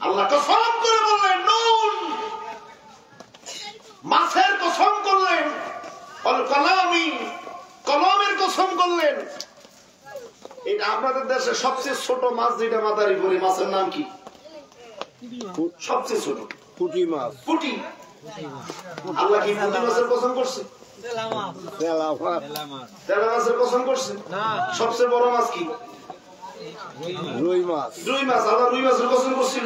আল্লাহ কসম করে বললেন নুন, মাছের কসম করলেন, কলামি কলমের কসম করলেন। এটা আপনাদের দেশে সবচেয়ে ছোট মাছ যেটা মাথারি করি, মাছের নাম কি? সবচেয়ে ছোট পুঁটি মাছ। পুঁটি। আল্লাহ কি পুঁটি মাছের কসম করছে? তেলা মাছের কসম করছে? সবচেয়ে বড় মাছ কি? রুই মাছ। রুই মাছ। আল্লাহ রুই মাছের কসম করছিল?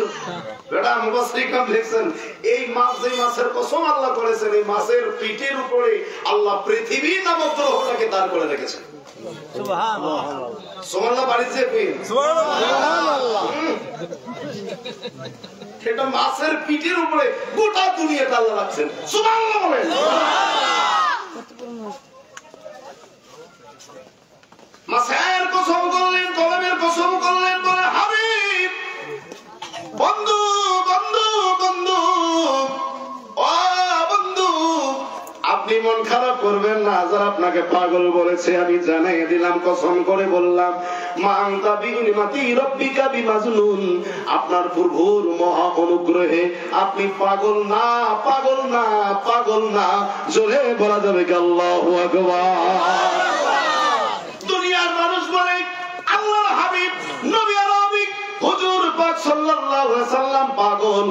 বেটা মুফাসসিরিন লিখছেন এই মাছ যে মাছের কসম আল্লাহ করেছেন, এই মাছের পিঠের উপরে আল্লাহ পৃথিবী নামক গ্রহটাকে দাঁড় করে রেখেছেন। সুবহানাল্লাহ। সুবহানাল্লাহ বাড়িতে সুবহানাল্লাহ। সেটা মাছের পিঠের উপরে গোটা দুনিয়াটা আল্লাহ রাখছেন। সুবহানাল্লাহ বলেন। মাছের কসম করলেন, কলমের কসম করলেন, বলে হাবিব বন্ধু বন্ধু বন্ধু ও বন্ধু, আপনি মন খারাপ করবেন না। যারা আপনাকে পাগল বলেছে আমি জানাই দিলাম, কসম করে বললাম, মা আনতা বিনিমাতি রাব্বিকা বিমাজনুন, আপনার প্রভুর মহা অনুগ্রহে আপনি পাগল না, পাগল না, পাগল না। জোরে বলা যাবে কি আল্লাহু আকবার। দুনিয়ার মানুষ বলে আল্লাহর হাবিব নবী আরবি হুজুর পাক সাল্লাল্লাহু আলাইহি সাল্লাম পাগল।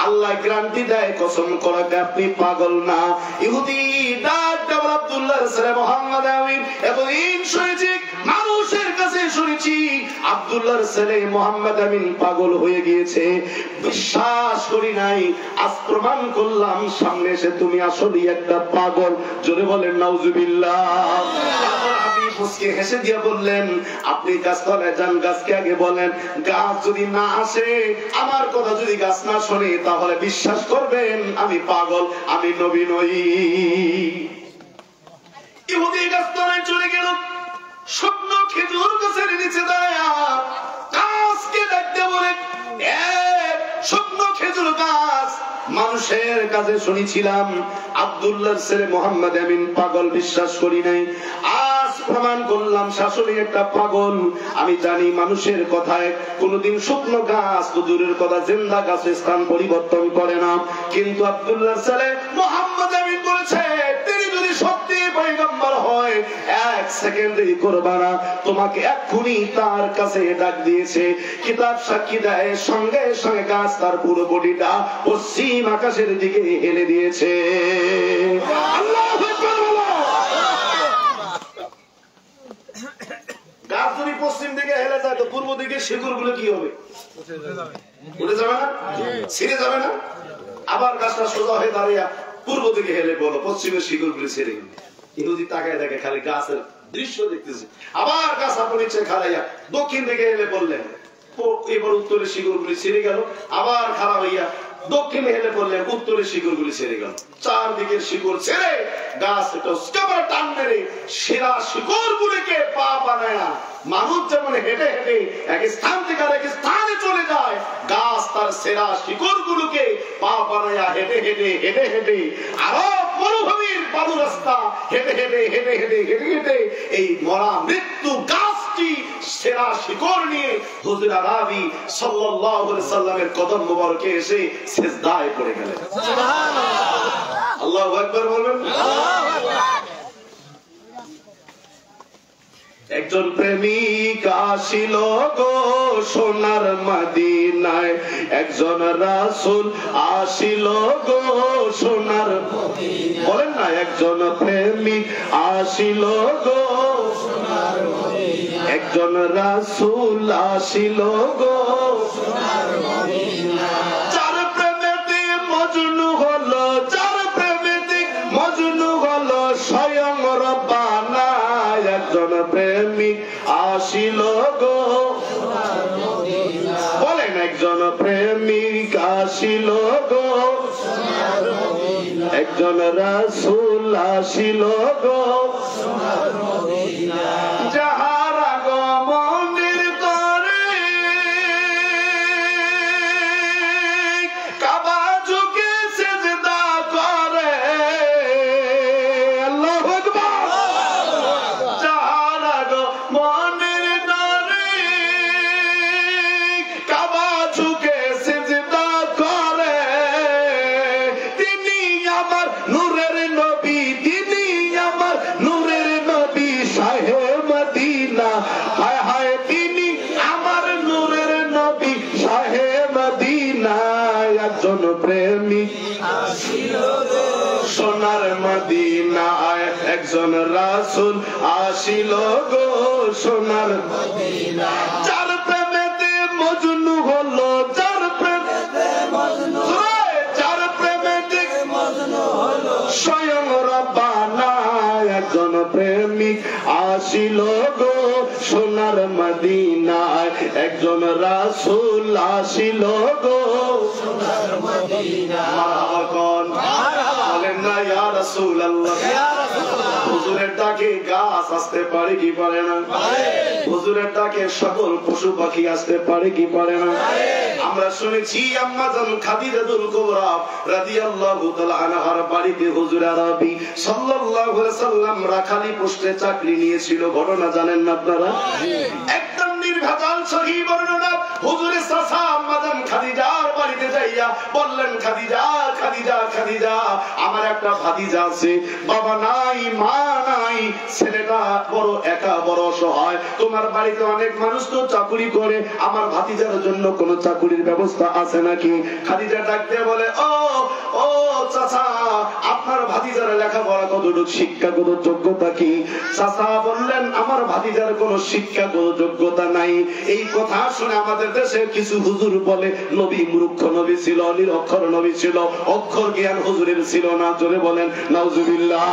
আল্লাহ গ্যারান্টি দেয় কসম করে আপনি পাগল না। ইহুদি ডাক্তার আব্দুল্লাহর ছেলে মুহাম্মদ আমিন এতদিন শুনেছি, মানুষের কাছে শুনেছি আব্দুল্লাহর ছেলে মুহাম্মদ আমিন পাগল হয়ে গিয়েছে, বিশ্বাস করি নাই। আজ প্রমাণ করলাম সামনে এসে তুমি আসলেই একটা পাগল। জোরে বলেন নাউজুবিল্লাহ। মুসকে হেসে দিয়ে বললেন, আপনি গাছতলায় যান, গাছকে আগে বলেন, গাছ যদি না আসে, আমার কথা যদি গাছ না শোনে, তাহলে বিশ্বাস করবেন আমি পাগল, আমি নবী নই। ইহুদি গাছতলায় চলে গেল, শুকনো খেজুর গাছের নিচে দাঁড়ায় গাছকে ডাকতে বলে, শুকনো খেজুর গাছ, মানুষের কাছে শুনেছিলাম আব্দুল্লাহর ছেলে মুহাম্মদ আমিন পাগল, বিশ্বাস করি নাই। আজ প্রমাণ করলাম শাশুড়ি একটা পাগল। আমি জানি মানুষের কথায় কোনদিন শুকনো গাছ তো দূরের কথা, জিন্দা গাছের স্থান পরিবর্তন করে না। কিন্তু আব্দুল্লাহর ছেলে মুহাম্মদ আমিন বলেছে, তিনি যদি সত্যি পয়গম্বর হয়, এক সেকেন্ড দেরি করবা না, তোমাকে এক্ষুনি তার কাছে ডাক দিয়েছে। কিতাব সাক্ষী দেয়, সঙ্গে সঙ্গে গাছ তার পুরো বডিটা পশ্চিম আকাশের দিকে হেলে দিয়েছে। আল্লাহু আকবার। গাছ যদি পশ্চিম দিকে হেলে যায় তো পূর্ব দিকে শিকড় গুলো কি হবে? উঠে যাবে না? ছিঁড়ে যাবে না? আবার গাছটা সোজা হয়ে দাঁড়িয়ে পূর্ব দিকে হেলে বলো, পশ্চিমের শিকড় গুলো ছেড়ে গেল। ইহুদি তাকায় দেখে খালি গাছের দৃশ্য দেখতেছে। আবার গাছ আপন ইচ্ছে খাড়াইয়া দক্ষিণ দিকে হেলে বললেন, এবার উত্তরের শিকড় গুলি ছেড়ে গেল। আবার খাড়া হইয়া দক্ষিণে হেলে পড়লেন, উত্তরের শিকড় গুলি ছেড়ে গেল। চারদিকের শিকড় ছেড়ে গাছ টান মেরে সেরা শিকড় গুলিকে পা বানায় না। মানুষ যেমন হেঁটে হেঁটে এক স্থান থেকে আরেক স্থানে চলে যায়, গাছ তার সেরা শিকড় গুলোকে পা বানায়া হেঁটে হেঁটে হেঁটে হেঁটে আরো মরুভূমির বালু রাস্তা হেঁটে হেঁটে হেঁটে হেঁটে হেঁটে হেঁটে এই মরা মৃত্যু গাছটি সেরা শিকড় নিয়ে হুজুর আরবি সাল্লাল্লাহু আলাইহি সাল্লামের কদম মোবারকে এসে সিজদায় পড়ে গেলেন। সুবহানাল্লাহ। আল্লাহু আকবার বলবেন। আল্লাহু আকবার। একজন প্রেমিক আসিল গো সোনার মদিনায়, একজন রাসূল আসিল গো সোনার মদিনায়। বলেন না, একজন প্রেমিক আসিল গো সোনার মদিনায়, একজন রাসূল আসিল গো সোনার মদিনায়। যার প্রেমেতে মজনু হলো, যার প্রেমেতে মজনু হলো স্বয়ং রব্বানা, একজন প্রেমিক আসিল গো সোনার মদিনায়। বলেন, একজন প্রেমিক আসিল গো সোনার মদিনায়, একজন রাসূল আসিল গো সোনার মদিনায়। যাহার আগমনের তরে কাবা ঝুঁকে সিজদা করে, আল্লাহু আকবার। যাহার আগমনের তরে কাবা ঝুঁকে সিজদা মদিনায় একজন রাসূল আসিল গো সোনার মদিনায় যার প্রেমেতে মজনু হলো যার প্রেমেতে মজনু যার প্রেমেতে মজনু হলো স্বয়ং রব্বানা একজন প্রেমিক আসিল গো সোনার মদিনায় একজন রাসূল আসিল গো সোনার মদিনায় বলেন না ইয়া রাসূলুল্লাহ হুজুরের ডাকে গাছ আসতে পারে কি পারে না হুজুরের ডাকে সকল পশু পাখি আসতে পারে কি পারে না আমরা শুনেছি আম্মা জান খাদিজাতুল কুবরা রাদিয়াল্লাহু তাআলা আনহার বাড়িতে হুজুর আরবি সাল্লাল্লাহু আলাইহি সাল্লাম রাখালি পোস্টে চাকরি নিয়েছিল ঘটনা জানেন না আপনারা একদম নির্ভেজাল সহিহ বর্ণনা হুজুরের চাচা আম্মা জান খাদিজার বাড়িতে যাইয়া বললেন খাদিজা খাদিজা খাদিজা আমার একটা ভাতিজা আছে বাবা নাই মা নাই ছেলেটা বড় একা বড় অসহায় তোমার বাড়িতে অনেক মানুষ তো চাকরি করে আমার ভাতিজার জন্য কোনো চাকরির ব্যবস্থা আছে নাকি খাদিজা ডাক দিয়ে বলে ও ও চাচা আপনার ভাতিজার লেখাপড়া কতটুকু শিক্ষা কত যোগ্যতা কি চাচা বললেন আমার ভাতিজার কোনো শিক্ষা কত যোগ্যতা নাই এই কথা শুনে আমাদের দেশে কিছু হুজুর বলে নবী মূর্খ নবী ছিল নিরক্ষর নবী ছিল অক্ষর জ্ঞান হুজুরের ছিল না জোরে বলেন নাউজুবিল্লাহ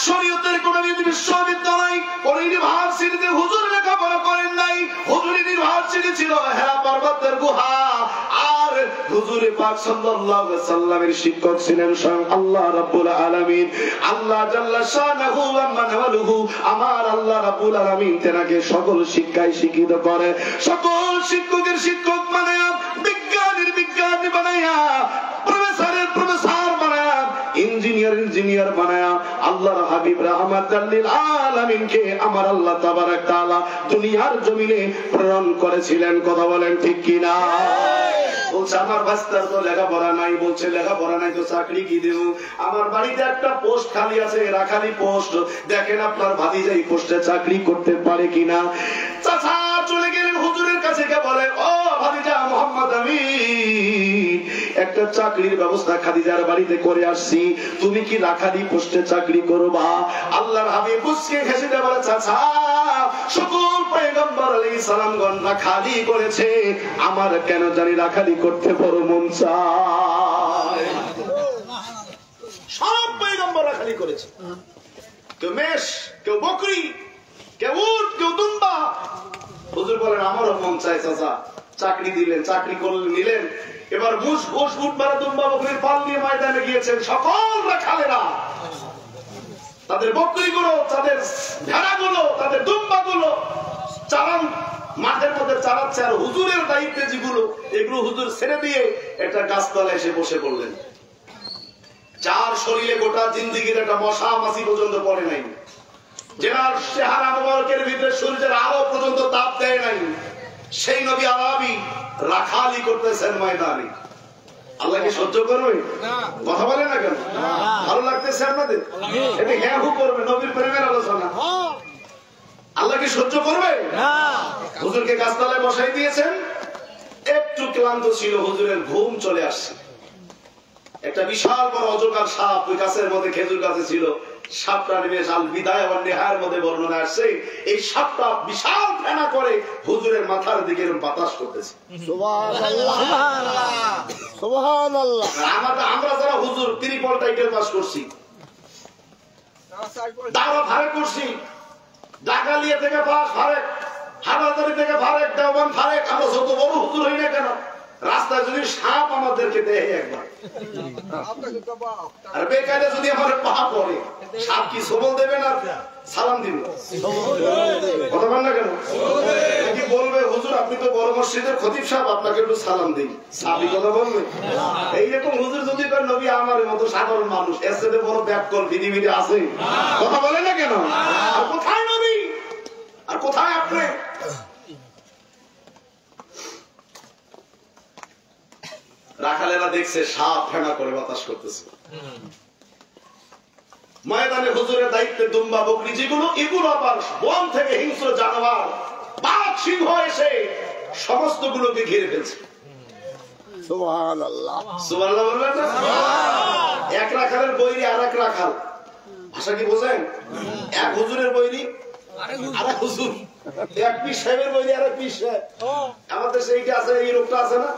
শরীয়তের কোন বিশ্ববিদ্যালয় কোন ইউনিভার্সিটিতে হুজুর লেখাপড়া করেন নাই হুজুর ইউনিভার্সিটি ছিল হেরা পর্বতের গুহা আর হুজুর পাক সাল্লাল্লাহু আলাইহি সাল্লামের শিক্ষক ছিলেন স্বয়ং আল্লাহ রাব্বুল আলামিন আল্লাহ জাল্লা শানাহু ওয়া মানওয়ালুহু আমার আল্লাহ রাব্বুল আলামিন তেনাকে সকল শিক্ষায় শিক্ষিত করে সকল শিক্ষকের শিক্ষক বানায়া বিজ্ঞানীর বিজ্ঞানী বানায়া প্রফেসরের প্রফেসর বানায়া ইঞ্জিনিয়ার বানায়া আল্লাহর হাবিব রাহমাতাল লিল আলামিনকে আমার আল্লাহ তাবারাক তাআলা দুনিয়ার জমিনে প্রেরণ করেছিলেন কথা বলেন ঠিক কি না বলছে আমার বাচ্চার তো লেখাপড়া নাই বলছে লেখাপড়া নাই তো চাকরি কি দেব আমার বাড়িতে একটা পোস্ট খালি আছে রাখালি পোস্ট দেখেন আপনার ভাতিজা এই পোস্টে চাকরি করতে পারে কিনা চাচা চলে গেলেন হুজুরের কাছে গিয়ে বলে ও ভাতিজা মোহাম্মদ আমিন একটা চাকরির ব্যবস্থা খাদিজার বাড়িতে করে আসছি তুমি কি রাখালি পোস্টে চাকরি করবা আল্লাহর হাবিব মুস্কে হেসে দিয়ে বলে চাচা সকল পয়গম্বর আলাইহিস সালামগণ রাখালি করেছে আমার কেন জানি রাখালি করতে বড় মন চায় সব পয়গম্বর রাখালি করেছে কেউ মেষ কেউ বকরি কেউ উট কেউ দুম্বা হুজুর বলেন আমারও মন চায় চাচা চাকরি দিলেন চাকরি করলেন নিলেন এবার মুস ঘোষ উট মারা দুম্বা বকরির পাল নিয়ে ময়দানে গিয়েছেন সকল রাখালেরা তাদের বকরিগুলো তাদের ভেড়াগুলো তাদের দুম্বাগুলো চালান মাঠের মধ্যে চালাচ্ছে আর হুজুরের দায়িত্বে যেগুলো এগুলো হুজুর ছেড়ে দিয়ে একটা গাছতলায় এসে বসে পড়লেন যার শরীরে গোটা জিন্দিগির একটা মশা মাছি পর্যন্ত পড়ে নাই যার চেহারা মোবারকের ভিতরে শরীরের আলো পর্যন্ত তাপ দেয় নাই সেই নবী আরবি রাখালি করতেছেন ময়দানে আল্লাহ কি সহ্য করবে কথা বলে না কেন ভালো লাগতেছে আপনাদের এটা হ্যাঁ হু করবে নবীর প্রেমের আলোচনা আল্লাহ কি সহ্য করবে হুজুরকে গাছতলায় বসাই দিয়েছেন একটু ক্লান্ত ছিল হুজুরের ঘুম চলে আসছে একটা বিশাল বড় অজগর সাপ ওই গাছের মধ্যে খেজুর গাছে ছিল সাপটা নেমে আল বিদায় আর নেহার মধ্যে বর্ণনা আসছে এই সাপটা বিশাল ফেনা করে হুজুরের মাথার দিকে বাতাস করতেছে সুবহানাল্লাহ সুবহানাল্লাহ আমরা যারা হুজুর ত্রিপল টাইটেল পাস করছি দাওয়া ভারে করছি ঢাকালিয়া থেকে পাস ভারে হাটাজারি থেকে ভারে দেওয়ান ভারে আমরা যত বড় হুজুর হই না কেন রাস্তায় যদি সাপ আমাদেরকে দেয় একবার আর বেকারে যদি আমার পা পড়ে সাপ কি সবল দেবে না সালাম দিবে কথা বল না কেন কি বলবে হুজুর আপনি তো বড় মসজিদের খতিব সাহেব আপনাকে একটু সালাম দিই সাবি কথা বলবে এইরকম হুজুর যদি কর নবী আমার মতো সাধারণ মানুষ এর সাথে বড় ব্যাককল পৃথিবীতে আছে কথা বলে না কেন আর কোথায় নবী আর কোথায় আপনি রাখালেরা দেখছে সাপ ফেনা করে বাতাস করতেছে ময়দানে হুজুরের দায়িত্বে দুম্বা বকরি যেগুলো এগুলো আবার বন থেকে হিংস্র জানোয়ার বাঘ সিংহ এসে সমস্ত গুলোকে ঘিরে ফেলছে সুবহানাল্লাহ সুবহানাল্লাহ বলবেন না? এক রাখালের বৈরি আর এক রাখাল, ভাষা কি বোঝেন? এক হুজুরের বৈরি আর এক হুজুর, এক পীর সাহেবের বৈরি আর এক পীর সাহেব। আমাদের সেইটা আছে, এই রোগটা আছে না?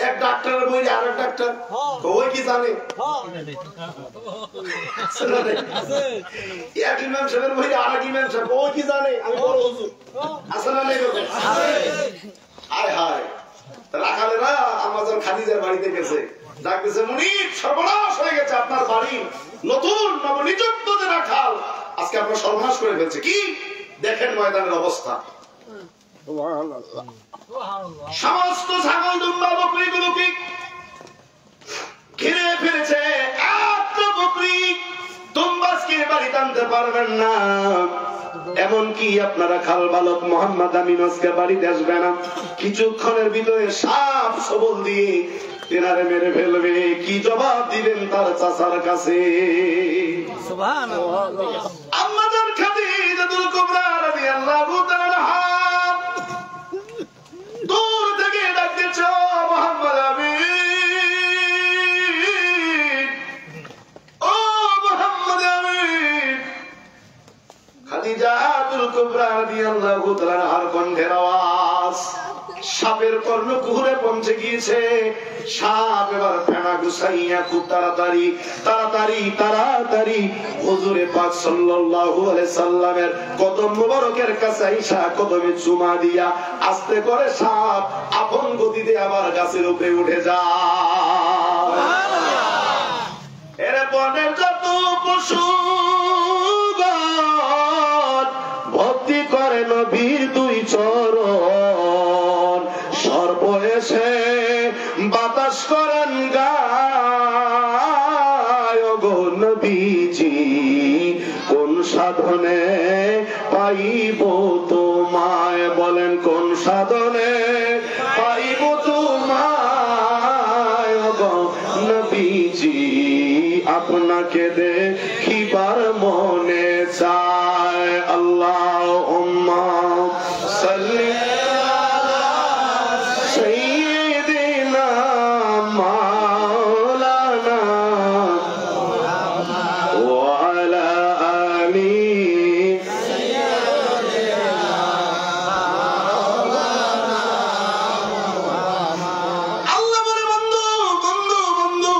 এক ডাক্তারের বৈরি আর এক ডাক্তার, ওই কি জানে? এক ইমাম সাহেবের বৈরি আর এক ইমাম সাহেব, ওই কি জানে? আমি বড় হুজুর, আছে না? নেই? হায় হায়, রাখালেরা আমাজন খাদিজার বাড়িতে গেছে, ডাকতেছে, মুনির সর্বনাশ হয়ে গেছে, আপনার বাড়ি নতুন নবনিযুক্ত যে রাখাল আজকে আপনার সর্বনাশ করে ফেলছে। কি দেখেন ময়দানের অবস্থা, সুবহানাল্লাহ সমস্ত ছাগল দুম্বা বকরিগুলোকে ঘিরে ফেলেছে। একটা বকরি দুম্বাজকে বাড়িতে আনতে পারবেন না, এমনকি আপনারা খাল বালক মোহাম্মদ আমিন আজকে বাড়িতে আসবে না। কিছুক্ষণের ভিতরে সাপ সবল দিয়ে তেনারে মেরে ফেলবে। কি জবাব দিবেন তার চাচার কাছে? সুবহানাল্লাহ আম্মাজান খাদিজাতুল কুবরা রাদিয়াল্লাহু তাআলা দূর থেকে ডাকতেছে, মোহাম্মদ আমিন, ও মোহাম্মদ আমিন। খাদিজাতুল কুবরা রাদিয়াল্লাহু তাআলা আর কণ্ঠের আওয়াজ সাপের কর্ণকুহরে পৌঁছে গিয়েছে। সাপ এবার ফেনা গুছাইয়া খুব তাড়াতাড়ি তাড়াতাড়ি তাড়াতাড়ি হুজুরে পাক সাল্লাল্লাহু আলাইহি সাল্লামের কদম মোবারকের কাছে আইসা কদমে চুমা দিয়া আস্তে করে সাপ আপন গতিতে আবার গাছের উপরে উঠে যায়। এর বনের যত পশু ভক্তি করে নবীর দুই চরণ, সর্প এসে বাতাস করেন গায়, গো নবীজি কোন সাধনে পাইব তোমায়, বলেন কোন সাধনে পাইব তোমায়, গো নবীজি আপনাকে দেখিবার মনে চায়। আল্লাহুম্মা সাল্লি আলা সাইয়্যিদিনা মাওলানা ওয়া আলা আলি আল্লাহ বলে, বন্ধু বন্ধু বন্ধু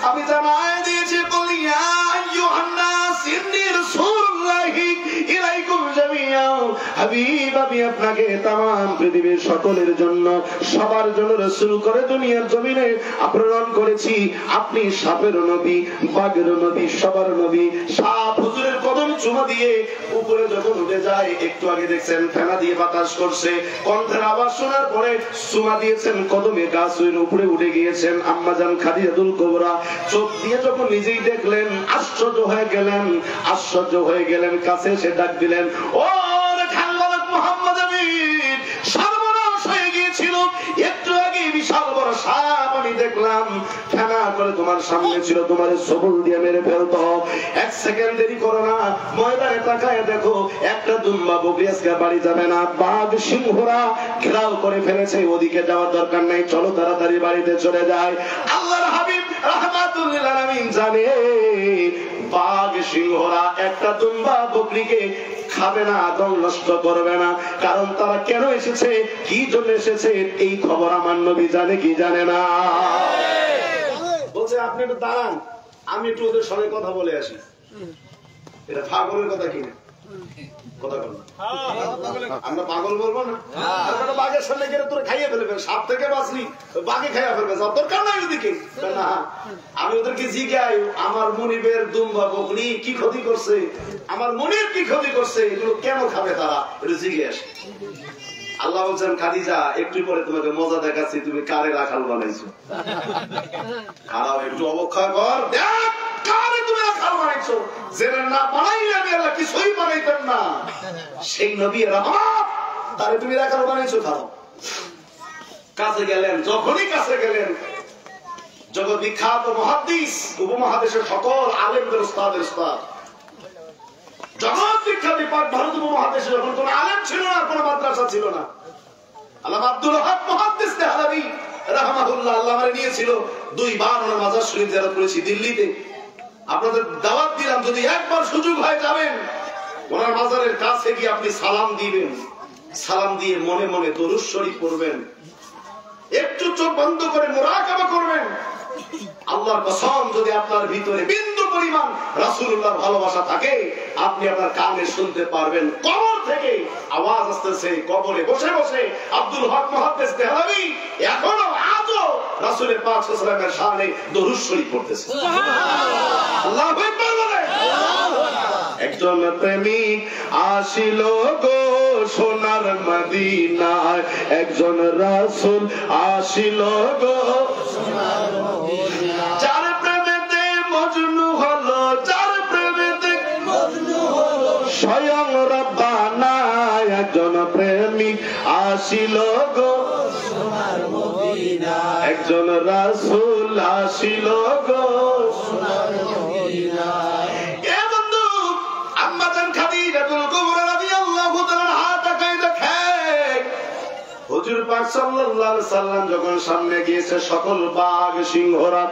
আমি জানাই দিয়েছি, বলিয়া আইয়ুহান নাস ইন্নী রাসূলুল্লাহি ইলাইকুম জামিআ। হাবিব আমি আপনাকে तमाम পৃথিবীর সকলের জন্য সবার জন্য রাসূল করে দুনিয়ার জমিনে প্রেরণ করেছি। আপনি সাপের নবী, বাঘের নবী, সবার নবী। সাপ হুজুরের কদম চুমা দিয়ে উপরে যখন উঠে যায়, একটু আগে দেখছেন ফেনা দিয়ে বাতাস করছে, কণ্ঠের আওয়াজ শোনার পরে চুমা দিয়েছেন কদমে, গাছের উপরে উঠে গিয়েছেন। আম্মাজান খাদিজাতুল কুবরা চোখ দিয়ে যখন নিজেই দেখলেন আশ্চর্য হয়ে গেলেন, আশ্চর্য হয়ে গেলেন। কাছে এসে ডাক দিলেন, ও খালবালক মোহাম্মদ আমিন, সর্বনাশ হয়ে গিয়েছিল। একটু আগে বিশাল বড় সাপ আমি দেখলাম, ফেনা করে তোমার সামনে ছিল, তোমার সবল দিয়ে মেরে ফেলতো। এক সেকেন্ড দেরি করো না, ময়দানে তাকায় দেখো একটা দুম্বা বকরি আজকে বাড়ি যাবে না, বাঘ সিংহরা ঘেরাও করে ফেলেছে। ওদিকে যাওয়ার দরকার নাই, চলো তাড়াতাড়ি বাড়িতে চলে যায়। আল্লাহর হাবিব রাহমাতুল লিল আলামিন জানে বাঘ সিংহরা একটা দুম্বা বকরিকে খাবে না, দম নষ্ট করবে না। কারণ তারা কেন এসেছে, কি জন্য এসেছে, এই খবর আমার নবী জানে কি জানে না। বলছে আপনি একটু দাঁড়ান, আমি একটু ওদের সঙ্গে কথা বলে আসি। এটা পাগলের কথা কিনা কথা বল, আমরা পাগল বলবো না? বাঘের সামনে গেলে তোরা খাইয়ে ফেলবে, সাপ থেকে বাঁচলি বাঘে খাইয়া ফেলবে, সব দরকার নাই ওদিকে না। আমি ওদেরকে জিজ্ঞাই, আমার মনিবের দুম্বা বকরি কি ক্ষতি করছে, আমার মনির কি ক্ষতি করছে, এগুলো কেন খাবে তারা, এটা জিজ্ঞেস। আল্লাহ বলছেন, খাদিজা একটু পরে তোমাকে মজা দেখাচ্ছি, তুমি কারে রাখাল বানাইছো। খারাপ একটু অবক্ষা কর, দেখ কারে তুমি রাখাল বানাইছো। জেনে না বানাইলে আমি আল্লাহ কিছুই বানাইতেন না। সেই নবী রহমত, তারে তুমি রাখাল বানাইছো। খারাপ কাছে গেলেন, যখনই কাছে গেলেন, জগৎ বিখ্যাত মুহাদ্দিস, উপমহাদেশের সকল আলেমদের উস্তাদের উস্তাদ, জগৎ বিখ্যাত পাক ভারত উপমহাদেশে যখন কোন আলেম ছিল না, কোন মাদ্রাসা ছিল না, আল্লামা আব্দুল ওয়াহাব মুহাদ্দিস দেহলভী রাহমাহুল্লাহ আল্লাহ আমারে নিয়েছিল 2 বার ওনার মাজার শরীফ জিয়ারত করেছি দিল্লিতে। আপনাদের দাওয়াত দিলাম, যদি একবার সুযোগ হয় যাবেন, ওনার মাজারের কাছে গিয়ে আপনি সালাম দিবেন, সালাম দিয়ে মনে মনে দরুদ শরীফ পড়বেন, একটু চোখ বন্ধ করে মুরাকাবা করবেন। আল্লাহর কসম, যদি আপনার ভিতরে বিন্দু পরিমাণ রাসূলুল্লাহর ভালোবাসা থাকে, আপনি আপনার কানে শুনতে পারবেন কবর থেকে আওয়াজ আসতেছে। কবরে বসে বসে আব্দুল হক মুহাদ্দিস দেহলভী এখনো আজও রাসূলের পাক সাল্লাল্লাহু আলাইহি ওয়াসাল্লামের শানে দরুদ শরীফ পড়তেছে। সুবহানাল্লাহ, আল্লাহু আকবার বলেন। একজন প্রেমিক আসিল গো সোনার মদিনায়, একজন রাসূল আসিল গো সোনার মদিনায়। যার প্রেমেতে মজনু হলো, যার প্রেমেতে মজনু হলো স্বয়ং রব্বানা। একজন প্রেমিক আসিল গো সোনার মদিনায়, একজন রাসূল আসিল গো সোনার মদিনায়। হুজুর পাক সাল্লাল্লাহু আলাইহি সাল্লাম যখন সামনে গিয়েছে, সকল বাঘ সিংহরা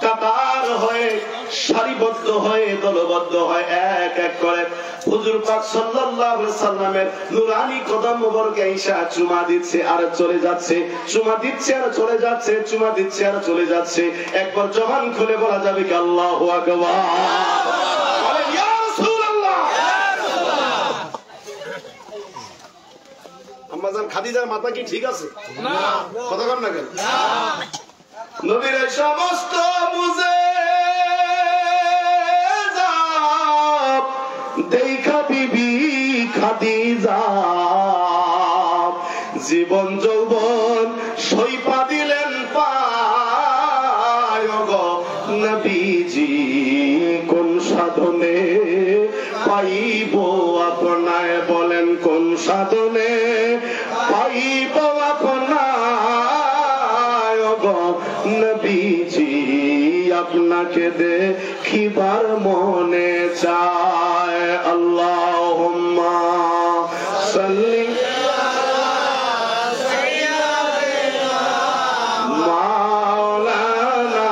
কাতার হয়ে সারিবদ্ধ হয়ে দলবদ্ধ হয়ে এক এক করে হুজুর পাক সাল্লাল্লাহু আলাইহি সাল্লামের নূরানি কদম মোবারকে ঈশা চুমা দিচ্ছে আর চলে যাচ্ছে, চুমা দিচ্ছে আর চলে যাচ্ছে, চুমা দিচ্ছে আর চলে যাচ্ছে। একবার জবান খুলে বলা যাবে কি আল্লাহু আকবার? আম্মাজান খাদিজার মাথা কি ঠিক আছে? না, কথা কর না কেন? না, নবীর সমস্ত বুঝে যাব দেখা বিবি খাদিজা জীবন যৌবন সইপা দিলেন পায় গো নবীজি। কোন সাধনে পাইব আপনায়, বলেন কোন সাধনে পাইব আপনায় গো নবীজি। আপনাকে দেখিবার মনে চায়। আল্লাহুম্মা সাল্লি মাওলানা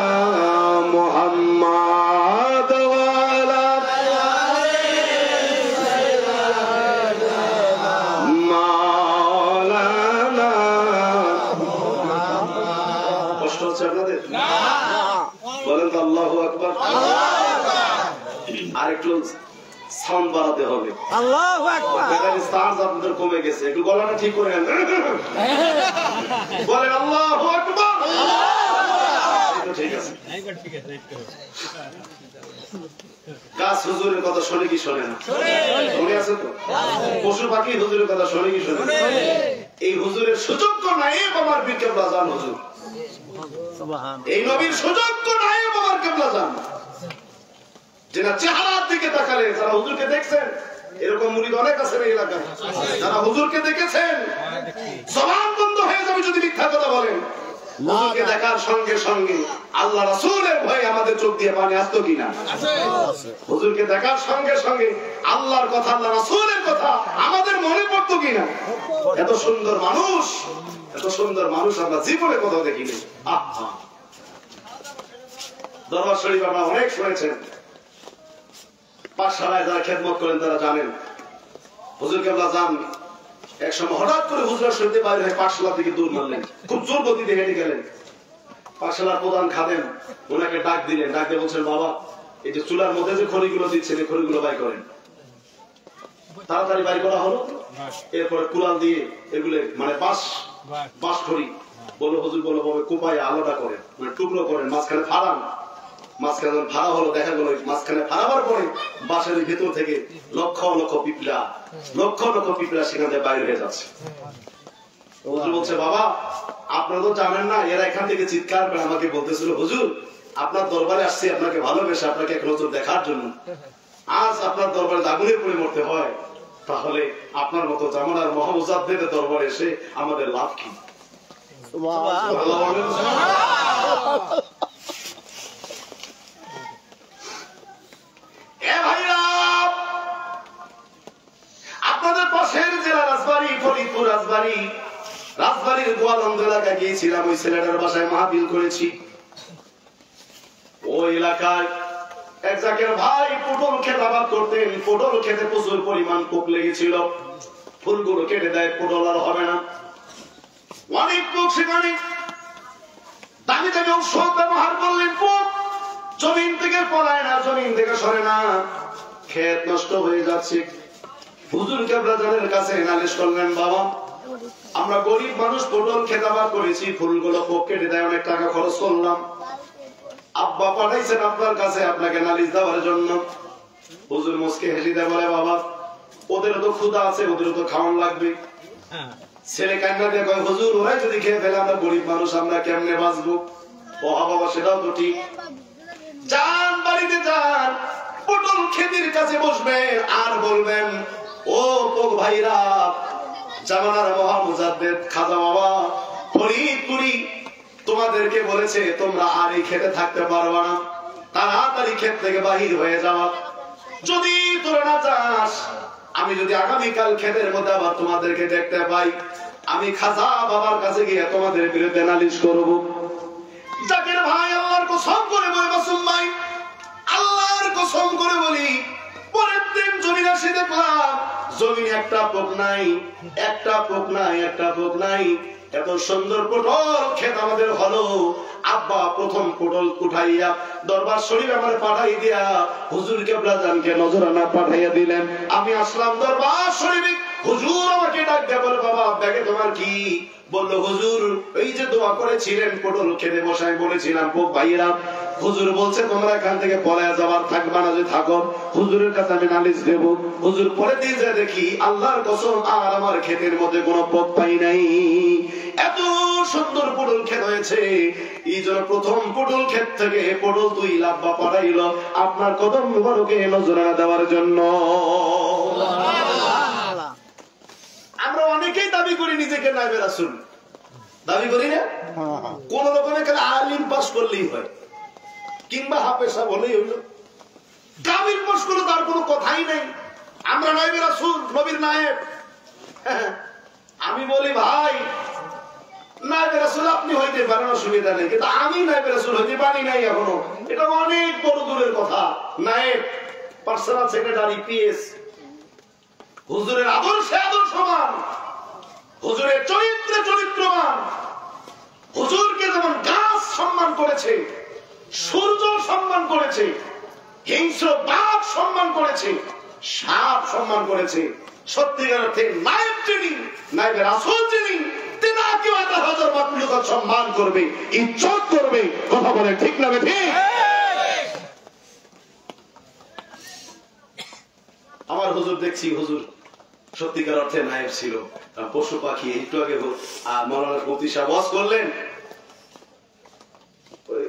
মুহাম্মদ ওয়ালা মাওলানা। কষ্ট হচ্ছে আপনাদের? না, বলেন তো আল্লাহু আকবার। আর একটু সাউন্ড বাড়াতে হবে। আল্লাহু আকবার। বেকারি স্টার্স আপনাদের কমে গেছে, একটু গলাটা ঠিক করে নেন। বলেন আল্লাহু আকবার। ঠিক আছে, গাছ হুজুরের কথা শোনে কি শোনে না? শোনে আছে তো। পশু পাখি হুজুরের কথা শোনে কি শোনে? এই হুজুরের সুযোগ্য নায়েব আমার পীর কেবলা জান হুজুর, এই নবীর সুযোগ্য নায়েব আমার কেবলা জান, যারা চেহারার দিকে তাকালে, যারা হুজুরকে দেখছেন, এরকম মুরিদ অনেক আছে এই এলাকায়, যারা হুজুরকে দেখেছেন জবান বন্ধ হয়ে যাবে যদি মিথ্যা কথা বলেন। হুজুরকে দেখার সঙ্গে সঙ্গে আল্লাহ রাসূলের ভয়ে আমাদের চোখ দিয়ে পানি আসতো কিনা? হুজুরকে দেখার সঙ্গে সঙ্গে আল্লাহর কথা, আল্লাহ রাসূলের কথা আমাদের মনে পড়তো কিনা? এত সুন্দর মানুষ, এত সুন্দর মানুষ আমরা জীবনে কোথাও দেখিনি। দরবার শরীফ আমরা অনেক শুনেছেন, পাঠশালায় যারা খেদমত করেন তারা জানেন। হুজুর কেবলা যান এক সময় হঠাৎ করে হুজুর শুনতে বাইরে হয়ে পাঠশালা থেকে দূর মারলেন, খুব জোর গতিতে হেঁটে গেলেন। পাঠশালার প্রধান খাদেম ওনাকে ডাক দিলেন, ডাক দিয়ে বলছেন, বাবা এই যে চুলার মধ্যে যে খড়িগুলো দিচ্ছেন এই খড়িগুলো বাই করেন। তাড়াতাড়ি বাই করা হলো। এরপরে কুড়াল দিয়ে এগুলো মানে বাঁশ খড়ি বললো, হুজুর বললো বাবা কোপায় আলাদা করেন, মানে টুকরো করেন, মাঝখানে ফাড়ান। মাঝখানে যখন ফাড়া হলো, দেখা গেল মাঝখানে ফাড়াবার পরে বাঁশের ভেতর থেকে লক্ষ লক্ষ পিঁপড়া, লক্ষ লক্ষ পিঁপড়া সেখানে বাইরে হয়ে যাচ্ছে। হুজুর বলছে, বাবা আপনারা তো জানেন না, এরা এখান থেকে চিৎকার করে আমাকে বলতেছিল, হুজুর আপনার দরবারে আসছে আপনাকে ভালোবেসে, আপনাকে এক নজর দেখার জন্য। আজ আপনার দরবারে আগুনে পড়ে মরতে হয়, তাহলে আপনার মতো জামানার মহামুজাদ্দের দরবারে এসে আমাদের লাভ কি? আপনাদের পাশের জেলা রাজবাড়ী, ফরিদপুর রাজবাড়ী, রাজবাড়ির গোয়ালন্দ এলাকায় গিয়েছিলাম, ওই ছেলেটার বাসায় মাহফিল করেছি। ওই এলাকায় এক জায়গার ভাই পটল খেতে আবাদ করতেন। পটল খেতে প্রচুর পরিমাণ পোক লেগেছিল, ফুলগুলো কেটে দেয়, পটল আর হবে না, অনেক পোক। সেখানে দামি দামি ঔষধ ব্যবহার করলেন, পোক জমিন থেকে পলায় না, জমিন থেকে সরে না, ক্ষেত নষ্ট হয়ে যাচ্ছে। হুজুর কেবলাজানের কাছে নালিশ করলেন, বাবা আমরা গরিব মানুষ, পটল খেতে আবাদ করেছি, ফুলগুলো পোক কেটে দেয়, অনেক টাকা খরচ করলাম, আব্বা পাঠাইছেন আপনার কাছে আপনাকে নালিশ দেওয়ার জন্য। হুজুর মুসকে হেসে দেয়, বলে বাবা ওদেরও তো ক্ষুধা আছে, ওদেরও তো খাওয়ান লাগবে। ছেলে কান্না দিয়ে কয়, হুজুর ওরাই যদি খেয়ে ফেলে আমরা গরিব মানুষ আমরা কেমনে বাঁচবো? ও বাবা সেটাও তো ঠিক। যান বাড়িতে যান, পটল খেতির কাছে বসবেন আর বলবেন, ও পোক ভাইরা, জামানার মহামুজাদ্দেদ খাজা বাবা ফরিদপুরি তোমাদেরকে বলেছে তোমরা আর এই খেতে থাকতে পারবা না, তাড়াতাড়ি ক্ষেত থেকে বাহির হয়ে যাওয়া। যদি তোরা না যাস, আমি যদি আগামীকাল ক্ষেতের মধ্যে আবার তোমাদেরকে দেখতে পাই, আমি খাজা বাবার কাছে গিয়ে তোমাদের বিরুদ্ধে নালিশ করব। জাকির ভাই আল্লাহর কসম করে বলে, মাসুম ভাই আল্লাহর কসম করে বলি, পরের দিন জমিন আসে দেখলাম জমিনে একটা পোক নাই, একটা পোক নাই, একটা পোক নাই। এত সুন্দর পটল ক্ষেত আমাদের হলো। আব্বা প্রথম পটল উঠাইয়া দরবার শরীফ আমার পাঠাই দিয়া হুজুর কেবলাজানকে নজরানা পাঠাইয়া দিলেন। আমি আসলাম দরবার শরীফে, হুজুর আমাকে ডাক দেয়া বলে, বাবা ব্যাগে তোমার কি? বলল, হুজুর এই যে দোয়া করেছিলেন পটল খেতে বসাই বলেছিলাম পোক ভাইয়েরা, হুজুর বলছে তোমরা এখান থেকে পলায়া যাবার থাকবা না, যদি থাকো হুজুরের কাছে আমি নালিশ দেব। হুজুর পরে দিন যে দেখি আল্লাহর কসম আর আমার ক্ষেতের মধ্যে কোনো পোক পাই নাই, এত সুন্দর পটল ক্ষেত হয়েছে। এই জন্য প্রথম পটল ক্ষেত থেকে পটল 2 লাব্বা পাঠাইল আপনার কদম মুবারকে নজরানা দেওয়ার জন্য। আমরা অনেকেই দাবি করি নিজেকে নায়েবে রাসূল, দাবি করি না? কোন রকমের খালি আলিম পাস করলেই হয়, কিংবা হাফেজা বলেই হইল, কাবিল পাস করলে তার কোনো কথাই নাই। আমরা নায়েবে রাসূল, নবীর নায়েব। আমি বলি ভাই নায়েবে রাসূল আপনি হইতে পারেন, অসুবিধা নেই, কিন্তু আমি নায়েবে রাসূল হইতে পারি নাই এখনো, এটা অনেক বড় দূরের কথা। নায়েব, পার্সোনাল সেক্রেটারি, পিএস, হুজুরের আদর্শে আদর্শবান, হুজুরের চরিত্রে চরিত্রবান। হুজুরকে যেমন গাছ সম্মান করেছে, সূর্য সম্মান করেছে, হিংস্র বাঘ সম্মান করেছে, সাপ সম্মান করেছে, সত্যিকার অর্থে নায়েব যিনি, নায়েবে রাসূল যিনি, তেনাকে 1000 মাখলুকাত সম্মান করবে, ইজ্জত করবে। কথা বলে ঠিক না ঠিক? আমার হুজুর দেখছি, হুজুর সত্যিকার অর্থে নায়েব ছিল, পশু পাখি। একটু আগে মৌলানা মুফতি সাহেব ওয়াজ করলেন,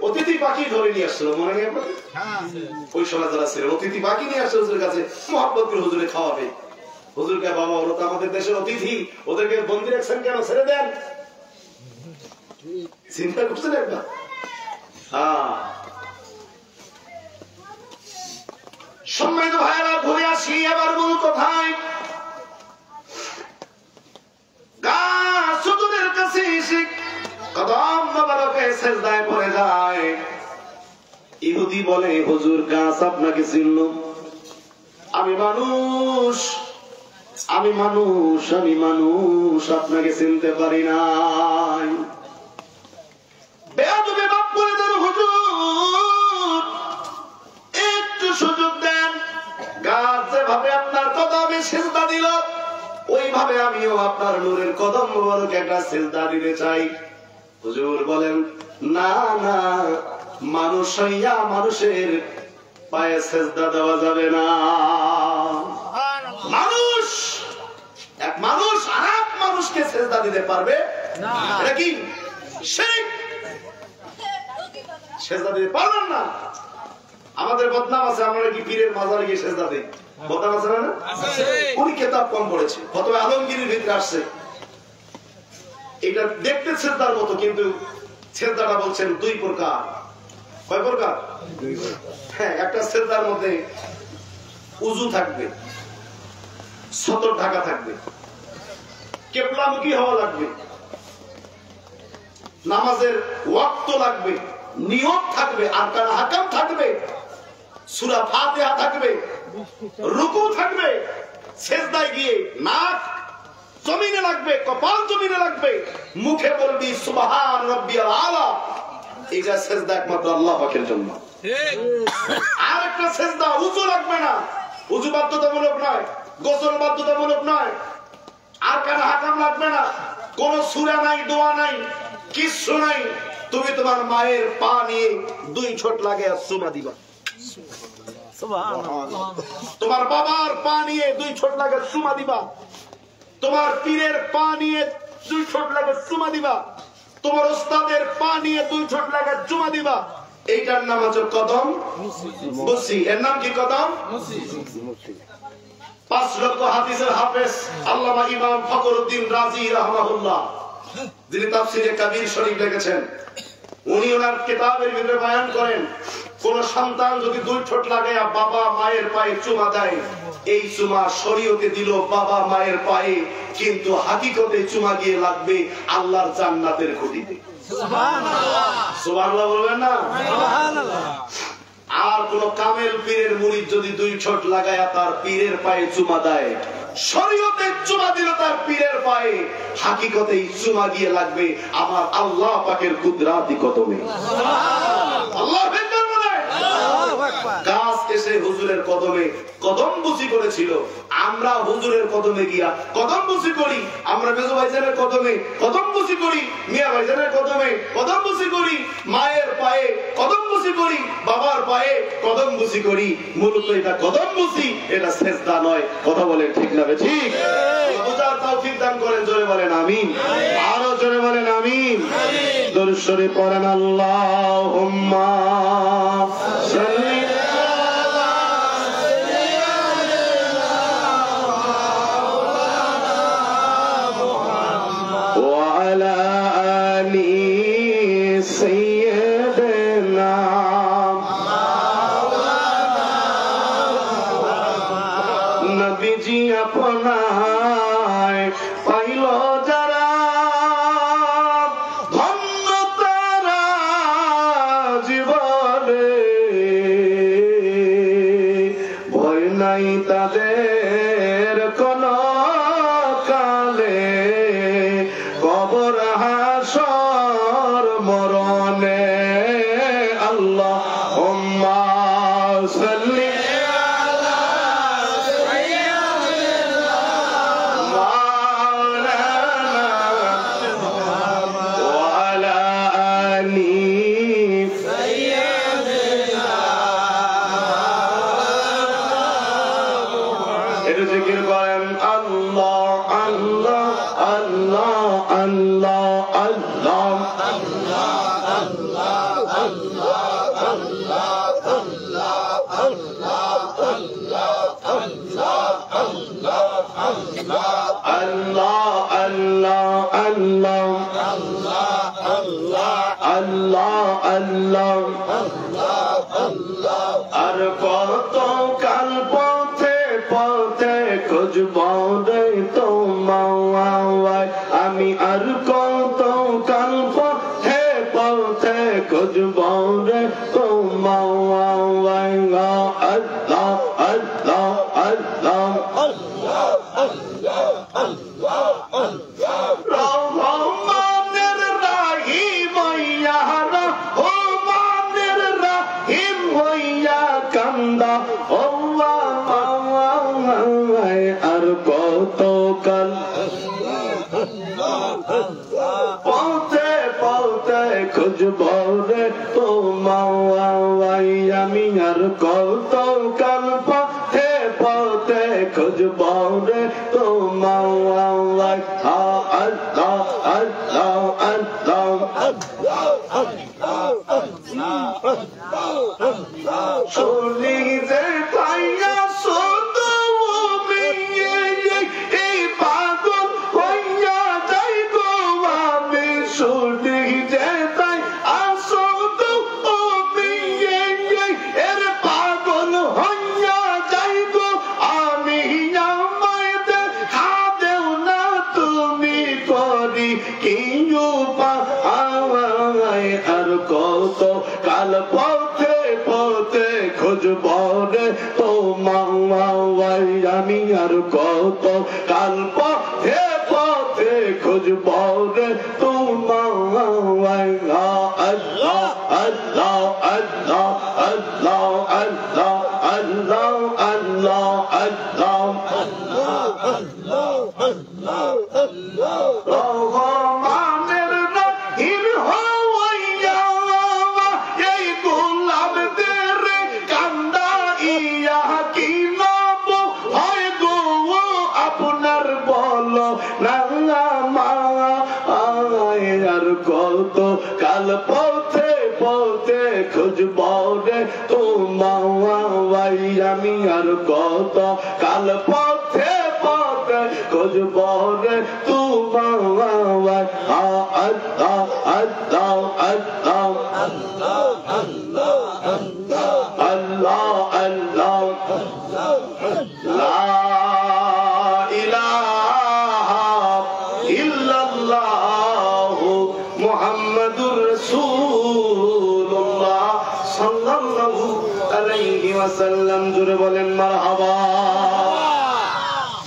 অতিথি পাখি ধরে নিয়ে আসছিল, মনে নেই আপনাদের? ওই সময় যারা ছিল অতিথি পাখি নিয়ে আসছে হুজুরের কাছে, মহব্বত করে হুজুরে খাওয়াবে। হুজুরকে, বাবা ওরা তো আমাদের দেশের অতিথি, ওদেরকে বন্দি রাখছেন কেন, ছেড়ে দেন। চিন্তা করছেন একবার? সম্মানিত ভাইরা, ঘুরে আসি আবার মূল কথায়। গাছ হুজুরের কাছে এসে কদম মোবারকে সিজদায় পড়ে যায়। ইহুদি বলে, হুজুর গাছ আপনাকে চিনল? আমি মানুষ, আমি মানুষ, আমি মানুষ, আপনাকে চিনতে পারি নাই। বেয়াদবি বাপ করে দেন হুজুর, একটু সুযোগ দেন। গাছ যেভাবে আপনার কদমে সিজদা দিল, ওইভাবে আমিও আপনার নূরের কদম মোবারকে একটা সিজদা দিতে চাই। হুজুর বলেন, না না, মানুষ হইয়া মানুষের পায়ে সিজদা দেওয়া যাবে না। মানুষ, এক মানুষ আর এক মানুষকে সিজদা দিতে পারবে না, এটা কি শিরক? সিজদা দিতে পারবেন না। আমাদের বদনাম আছে, আমরা কি পীরের মাজারে গিয়ে সিজদা দেই? বদনাম আছে না? উনি কিতাব কম পড়েছে, ফতোয়া আলমগীরের ভিতরে আসছে, এটা দেখতে সিজদার মতো, কিন্তু সিজদাটা বলছেন 2 প্রকার। কয় প্রকার? 2 প্রকার। হ্যাঁ, একটা সিজদার মধ্যে উযু থাকবে, সতর ঢাকা থাকবে, কিবলামুখী হওয়া লাগবে, নামাজের ওয়াক্ত লাগবে, নিয়ত থাকবে, আরকান হাকাম থাকবে, সূরা ফাতিহা থাকবে, রুকু থাকবে, সিজদায় গিয়ে নাক জমিনে লাগবে, কপাল জমিনে লাগবে, মুখে বলবি সুবহান রাব্বিয়াল আলা। এটা সিজদা একমাত্র আল্লাহ পাকের জন্য। আর একটা সিজদা উযু লাগবে না, উযু বাধ্যতামূলক নয়, গোসল বাধ্যতামূলক নয়, আরকান হাকাম লাগবে না, কোন সূরা নাই, দোয়া নাই, কিছু নাই। তুমি তোমার মায়ের পা নিয়ে 2 ছোট লাগে চুমা দিবা। তোমার বাবার পা নিয়ে 2 ছোট লাগে চুমা দিবা। তোমার পীরের পা নিয়ে 2 ছোট লাগে চুমা দিবা। তোমার ওস্তাদের পা নিয়ে 2 ছোট লাগে চুমা দিবা। এইটার নাম হচ্ছে কদম মুসি। এর নাম কি? কদম মুসি। 5 লক্ষ হাদিসের হাফেজ আল্লামা ইমাম ফখরুদ্দিন রাজি রাহমাহুল্লাহ, যিনি তাফসীরে কাবীর শরীফ লিখেছেন, উনি ওনার কিতাবের ভিতরে বয়ান করেন, কোন সন্তান যদি 2 ঠোঁট লাগায়া বাবা মায়ের পায়ে চুমা দেয়, এই চুমা শরীয়তে দিল বাবা মায়ের পায়ে, কিন্তু হাকিকতে চুমা গিয়ে লাগবে আল্লাহর জান্নাতের খুঁটিতে। সুবহানাল্লাহ, সুবহানাল্লাহ বলবেন না? সুবহানাল্লাহ। আর কোন কামেল পীরের মুরিদ যদি 2 ঠোঁট লাগায়া তার পীরের পায়ে চুমা দেয়, শরীয়তে চুমা দিল তার পীরের পায়ে, হাকিকতে চুমা গিয়ে লাগবে আমার আল্লাহ পাকের কুদরাতি কদমে। সুবহানাল্লাহ, আল্লাহ আকবার বলে। আল্লাহু আকবার। গাছ এসে হুজুরের কদমে কদম বুঝি করেছিল, আমরা হুজুরের কদমে গিয়া কদম বুঝি করি, আমরা মেজো ভাইজানের কদমে কদম বুঝি করি, মিয়া ভাইজানের কদমে কদম বুঝি করি, মায়ের পায়ে কদম বুঝি করি, বাবার পায়ে কদম বুঝি করি। মূলত এটা কদম বুঝি, এটা সিজদা নয়। কথা বলেন ঠিক না? ঠিক। বুঝার তৌফিক দান করেন, জোরে বলেন আমিন। আরো জোরে বলেন আমিন। দরুদ শরীফ পড়েন, আল্লাহুম্মা সাল্লি আপনায় পাইল যারা, ধন্য তারা জীবনে, ভয় নাই তাদের কোন কালে, কবর হাসর মরণে। আল্লাহুম্মা সাল্লি আর কত কাল পথে পথে খুঁজবো রে তোমায়, আমি আর কত কাল পথে পথে খুঁজবো রে তোমায়। আল্লাহ আল্লাহ আল্লাহ রহমানের রাহিম হইয়া, রহমানের রাহিম হইয়া কান্দা, আর কত কাল পথে পথে খুঁজবো রে তোমায়, আমি আর কত কাল পথে পথে খুঁজবো রে তোমায়। আল্লাহ আল্লাহ আল্লাহ শুনি যে পাইয়া শুধু এই পাগল হইয়া যাই গো, আমি শুনি যে তাই আসুদু এর পাগল হইয়া যাই গো, আমি আমায় দেখা দেও না তুমি করি কি উপায়। কত কাল পথে পথে খুঁজব রে তোমায় আমি আর কত কাল পথে পথে খুঁজব রে তোমায় আল্লাহ আল্লাহ আল্লাহ আল্লাহ আল্লাহ আল্লাহ আল্লাহ আল্লাহ রহমানের রহিম হইয়া এই গোলামদের কান্দাইয়া কি নাম হয় গো আপনার বলো না আর কত কাল পথে পথে খুঁজব রে তোমায় আমি আর কত কাল পথে পথে খুঁজব রে তোমায় আল্লাহ আল্লাহ আল্লাহ আল্লাহ আল্লাহ লা ইলাহা ইল্লাল্লাহ মুহাম্মাদুর রাসূলুল্লাহ সাল্লাল্লাহু আলাইহি ওয়াসাল্লাম। জোরে বলেন মারহাবা।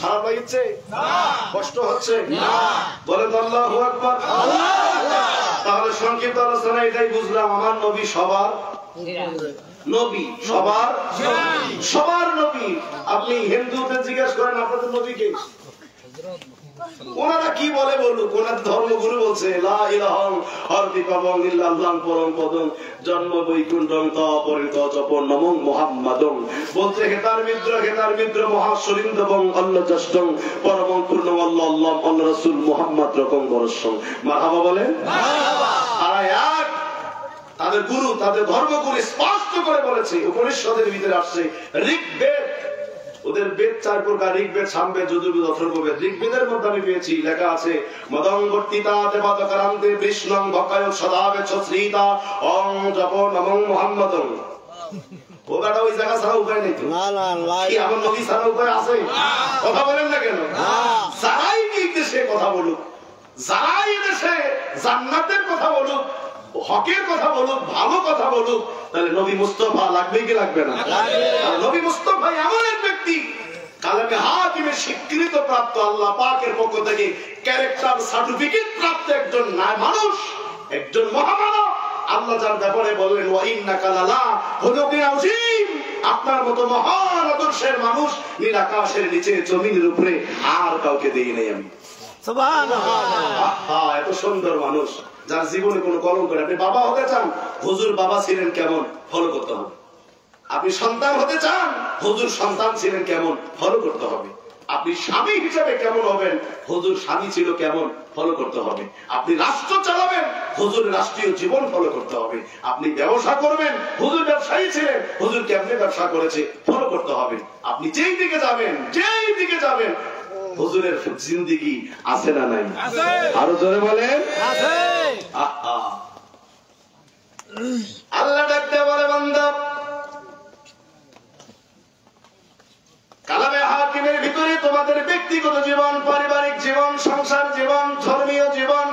খারাপ লাগছে? কষ্ট হচ্ছে? বলেন আল্লাহু আকবার। তাহলে সংক্ষিপ্ত আলোচনা এটাই বুঝলাম, আমার নবী সবার নবী, সবার সবার নবী। আপনি হিন্দুদের জিজ্ঞেস করেন আপনাদের নবী কে, ওনারা কি বলে বলুক। ওনাদের ধর্মগুরু বলছে লা ইলাহা ইল্লাল্লাহ ইল্লাল্লাহ পরম পদম জন্ম বৈকুণ্ঠং তপরিত জপন নমঃ মুহাম্মাদং। বলছে হেতার মিত্র মহাশরিন্দবং অল্লজষ্টং পরমং পূর্ণম আল্লাহ আল্লাহ আল্লাহ রাসূল মুহাম্মদ রকম বরসং। মারহাবা বলেন মারহাবা। আর এক তাদের গুরু, তাদের ধর্মগুরু স্পষ্ট করে বলেছে, উপনিষদের ভিতরে আসছে ঋগ্বেদ, ওদের বেদ 4 প্রকার, ঋগ্বেদ, সামবেদ, যজুর্বেদ, অথর্ববেদ। ঋগ্বেদের মধ্যে আমি পেয়েছি লেখা আছে মদঙ্গর্তিতা দেবতাকারান্তে বিষ্ণুং ভকায় সদাবে শ্রীতা ওং জপ নমঃ মুহাম্মাদং। ওটা ওই জায়গা ছাড়া উপায় নেই তো। না না ভাই, কি আমার নবী ছাড়া উপায় আছে? কথা বলেন না কেন? যারাই এই দেশে কথা বলুক, যারাই দেশে জান্নাতের কথা বলুক, হকের কথা বলুক, ভালো কথা বলুক, তাহলে নবী মুস্তাফা লাগবে কি লাগবে না? নবী মুস্তাফা এমন এক ব্যক্তি, কালামে হাকিমের স্বীকৃত প্রাপ্ত, আল্লাহ পাকের পক্ষ থেকে ক্যারেক্টার সার্টিফিকেট প্রাপ্ত একজন মানুষ, একজন মহামানব। আল্লাহ যার ব্যাপারে বললেন ওয়া ইন্নাকা লালা খুলুকিন আযীম, আপনার মতো মহান আদর্শের মানুষ নীল আকাশের নিচে জমিনের উপরে আর কাউকে দেই নাই আমি। সুবহানাল্লাহ। এত সুন্দর মানুষ যার জীবনে কোনো কলঙ্ক নেই। আপনি বাবা হতে চান, হুজুর বাবা ছিলেন কেমন, ফলো করতে হবে। আপনি সন্তান হতে চান, হুজুর সন্তান ছিলেন কেমন, ফলো করতে হবে। আপনি স্বামী হিসেবে কেমন হবেন, হুজুর স্বামী ছিল কেমন, ফলো করতে হবে। আপনি রাষ্ট্র চালাবেন, হুজুর রাষ্ট্রীয় জীবন ফলো করতে হবে। আপনি ব্যবসা করবেন, হুজুর ব্যবসায়ী ছিলেন, হুজুর কেমনে ব্যবসা করেছে, ফলো করতে হবে। আপনি যেই দিকে যাবেন হুজুরের জিন্দেগি আছে না নাই? আরো জোরে বলেন আছে। আল্লাহ ডাকতে বলে বান্দা, কালামে হাকিমের ভিতরে তোমাদের ব্যক্তিগত জীবন, পারিবারিক জীবন, সংসার জীবন, ধর্মীয় জীবন,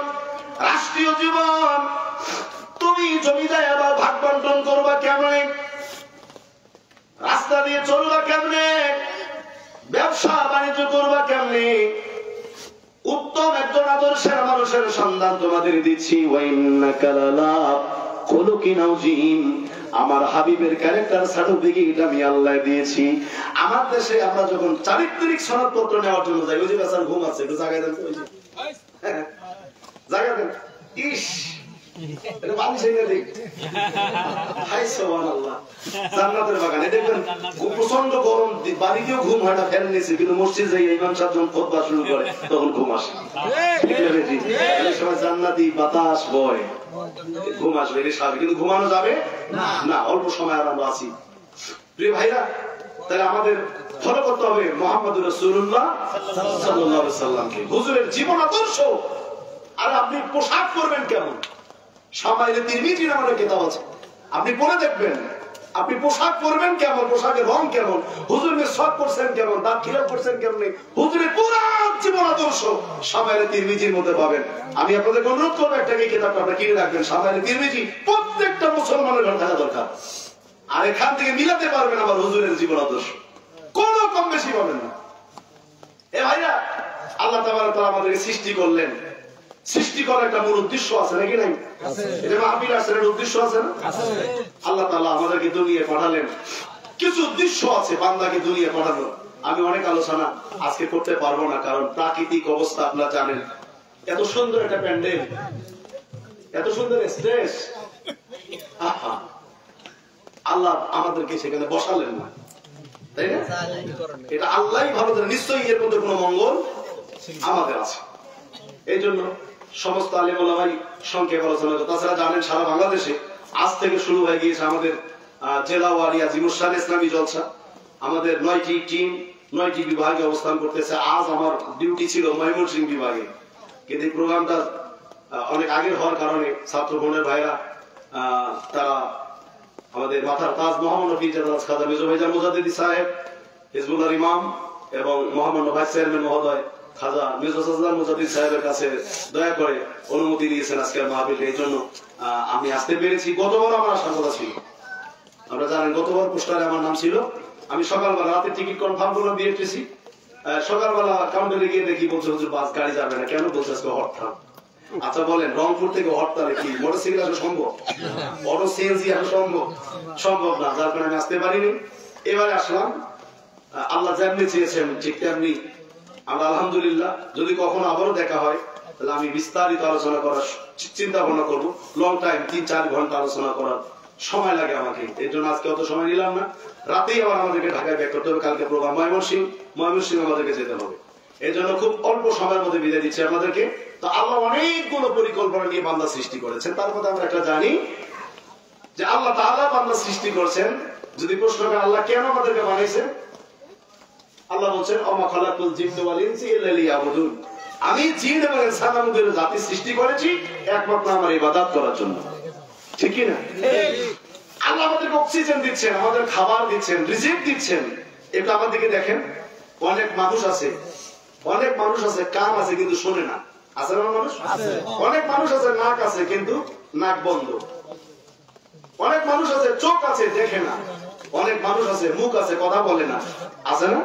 রাষ্ট্রীয় জীবন, তুমি জমি জায়গা আবার ভাগ বন্টন করবা কেমনে, রাস্তা দিয়ে চলবা কেমনে, ব্যবসা বাণিজ্য করবা কেমনে, উত্তম একজন আদর্শের মানুষের সন্ধান তোমাদের দিচ্ছি। ওয়া ইন্নাকা লালা খুলুকিন আযীম, আমার হাবিবের ক্যারেক্টার সার্টিফিকেট আমি আল্লাহ দিয়েছি। আমার দেশে আমরা যখন চারিত্রিক সনদপত্র নেওয়ার জন্য যাই, ওই যে বেচার ঘুম আছে, একটু জায়গা দেন, ওই যে জায়গা দেন, ইস এটা বালিশ এনে দেখ, হাই সুবহানাল্লাহ, জান্নাতের বাগান। এটা দেখবেন প্রচন্ড গরম, বাড়িতেও ঘুম হয় না ফ্যান নিচে, কিন্তু মসজিদ যাই ইমাম সাহেব যখন খুতবা শুরু করে তখন ঘুম আসে। এই সময় জান্নাতি বাতাস বয়, ঘুম আসবে, এটা স্বাভাবিক। কিন্তু ঘুমানো যাবে না, অল্প সময় আর আমরা আছি। প্রিয় ভাইরা, তাহলে আমাদের ফলো করতে হবে মুহাম্মদুর রাসূলুল্লাহ সাল্লাল্লাহু আলাইহি সাল্লামকে, হুজুরের জীবন আদর্শ। আর আপনি পোশাক পরবেন কেমন, সামাইলে তিরমিজির আমাদের কিতাব আছে, আপনি পড়ে দেখবেন আপনি পোশাক পরবেন কেমন, পোশাকের রং কেমন, হুজুর মেসওয়াক করছেন কেমন, দাঁত খিলাপ করছেন কেমন, হুজুরের পুরো জীবন আদর্শ শামাইলে তিরমিজির মধ্যে পাবেন। আমি আপনাদের অনুরোধ করবো একটা এই কিতাবটা আপনারা কিনে রাখবেন। শামাইলে তিরমিজি প্রত্যেকটা মুসলমানের ঘরে থাকা দরকার। আর এখান থেকে মিলাতে পারবেন আমার হুজুরের জীবন আদর্শ, কোনো কম বেশি পাবেন না। এ ভাইরা, আল্লাহ তাআলা আমাদেরকে সৃষ্টি করলেন, সৃষ্টি করার একটা মূল উদ্দেশ্য আছে নাকি নাই? এটা মাহফিল আসলে উদ্দেশ্য আছে না? আল্লাহ তাআলা আমাদেরকে দুনিয়ায় পাঠালেন, কিছু উদ্দেশ্য আছে বান্দাকে দুনিয়ায় পাঠানো। আমি অনেক আলোচনা আজকে করতে পারবো না, কারণ প্রাকৃতিক অবস্থা আপনারা জানেন। এত সুন্দর একটা প্যান্ডেল, এত সুন্দর স্টেজ, আল্লাহ আমাদেরকে সেখানে বসালেন না, তাই না? এটা আল্লাহই ভালো জানেন, নিশ্চয়ই এর মধ্যে কোনো মঙ্গল আমাদের আছে। এই জন্য সমস্ত আলেম ওলামাই সংক্ষেপ আলোচনা করে। তাছাড়া জানেন সারা বাংলাদেশে আজ থেকে শুরু হয়ে গিয়েছে আমাদের জেলা ওয়ারি আজিমুসান ইসলামী জলসা। আমাদের 9টি টিম 9টি বিভাগে অবস্থান করতেছে। আজ আমার ডিউটি ছিল ময়মনসিংহ বিভাগে, কিন্তু এই প্রোগ্রামটা অনেক আগের হওয়ার কারণে ছাত্র বোনের ভাইরা তারা আমাদের মাথার তাজ মহামান্য পীর জাদাত খাজা মেজর ভাইজান মুজাদ্দিদি সাহেব, হিজবুল্লাহর ইমাম এবং মহামান্য ভাইস চেয়ারম্যান মহোদয় খাজা মির্জা সাজ্জাদ মুজাদ্দিদ সাহেবের কাছে দয়া করে অনুমতি দিয়েছেন আজকের মাহফিলে। এই জন্য আমি আসতে পেরেছি। গতবার আমার আসার কথা ছিল, আপনারা জানেন গতবার পোস্টারে আমার নাম ছিল। আমি সকালবেলা রাতে টিকিট কনফার্ম করলাম বিএফটিসি, সকালবেলা কাউন্টারে গিয়ে দেখি বলছে হুজুর বাস গাড়ি যাবে না। কেন? বলছে আজকে হরতাল। আচ্ছা বলেন, রংপুর থেকে হরতালে কি মোটরসাইকেল আসা সম্ভব? অটো সিএনজি আসা সম্ভব? সম্ভব না। যার কারণে আমি আসতে পারিনি। এবারে আসলাম, আল্লাহ যেমনি চেয়েছেন ঠিক তেমনি আমরা আলহামদুলিল্লাহ। যদি কখনো আবারও দেখা হয় তাহলে আমি বিস্তারিত আলোচনা করার চিন্তা ভাবনা করবো। লং টাইম 3-4 ঘন্টা আলোচনা করার সময় লাগে আমাকে, এই জন্য আজকে অত সময় নিলাম না। রাতেই আবার আমাদেরকে ঢাকায় ব্যাক করতে হবে, কালকে প্রোগ্রাম ময়মনসিংহ আমাদেরকে যেতে হবে। এই জন্য খুব অল্প সময়ের মধ্যে বিদায় দিচ্ছি আপনাদেরকে। তো আল্লাহ অনেকগুলো পরিকল্পনা নিয়ে বান্দা সৃষ্টি করেছেন। তার মধ্যে আমরা একটা জানি যে আল্লাহ তাআলা বান্দা সৃষ্টি করছেন। যদি প্রশ্ন করেন আল্লাহ কেন আমাদেরকে বানাইছেন, আল্লাহ বলছেন ওমা খালাকুল জিন্না ওয়াল ইনসা ইল্লা লিয়াবুদুন, আমি জিন এবং ইনসান নামক জাতি সৃষ্টি করেছি একমাত্র আমার ইবাদত করার জন্য। ঠিক কি না? আল্লাহ আমাদেরকে অক্সিজেন দিচ্ছেন, আমাদের খাবার দিচ্ছেন, রিজিক দিচ্ছেন। এটা আমাদেরকে দেখেন, অনেক মানুষ আছে কান আছে কিন্তু শোনে না। আছে না মানুষ? অনেক মানুষ আছে নাক আছে কিন্তু নাক বন্ধ। অনেক মানুষ আছে চোখ আছে দেখে না। অনেক মানুষ আছে মুখ আছে কথা বলে না। আছে না?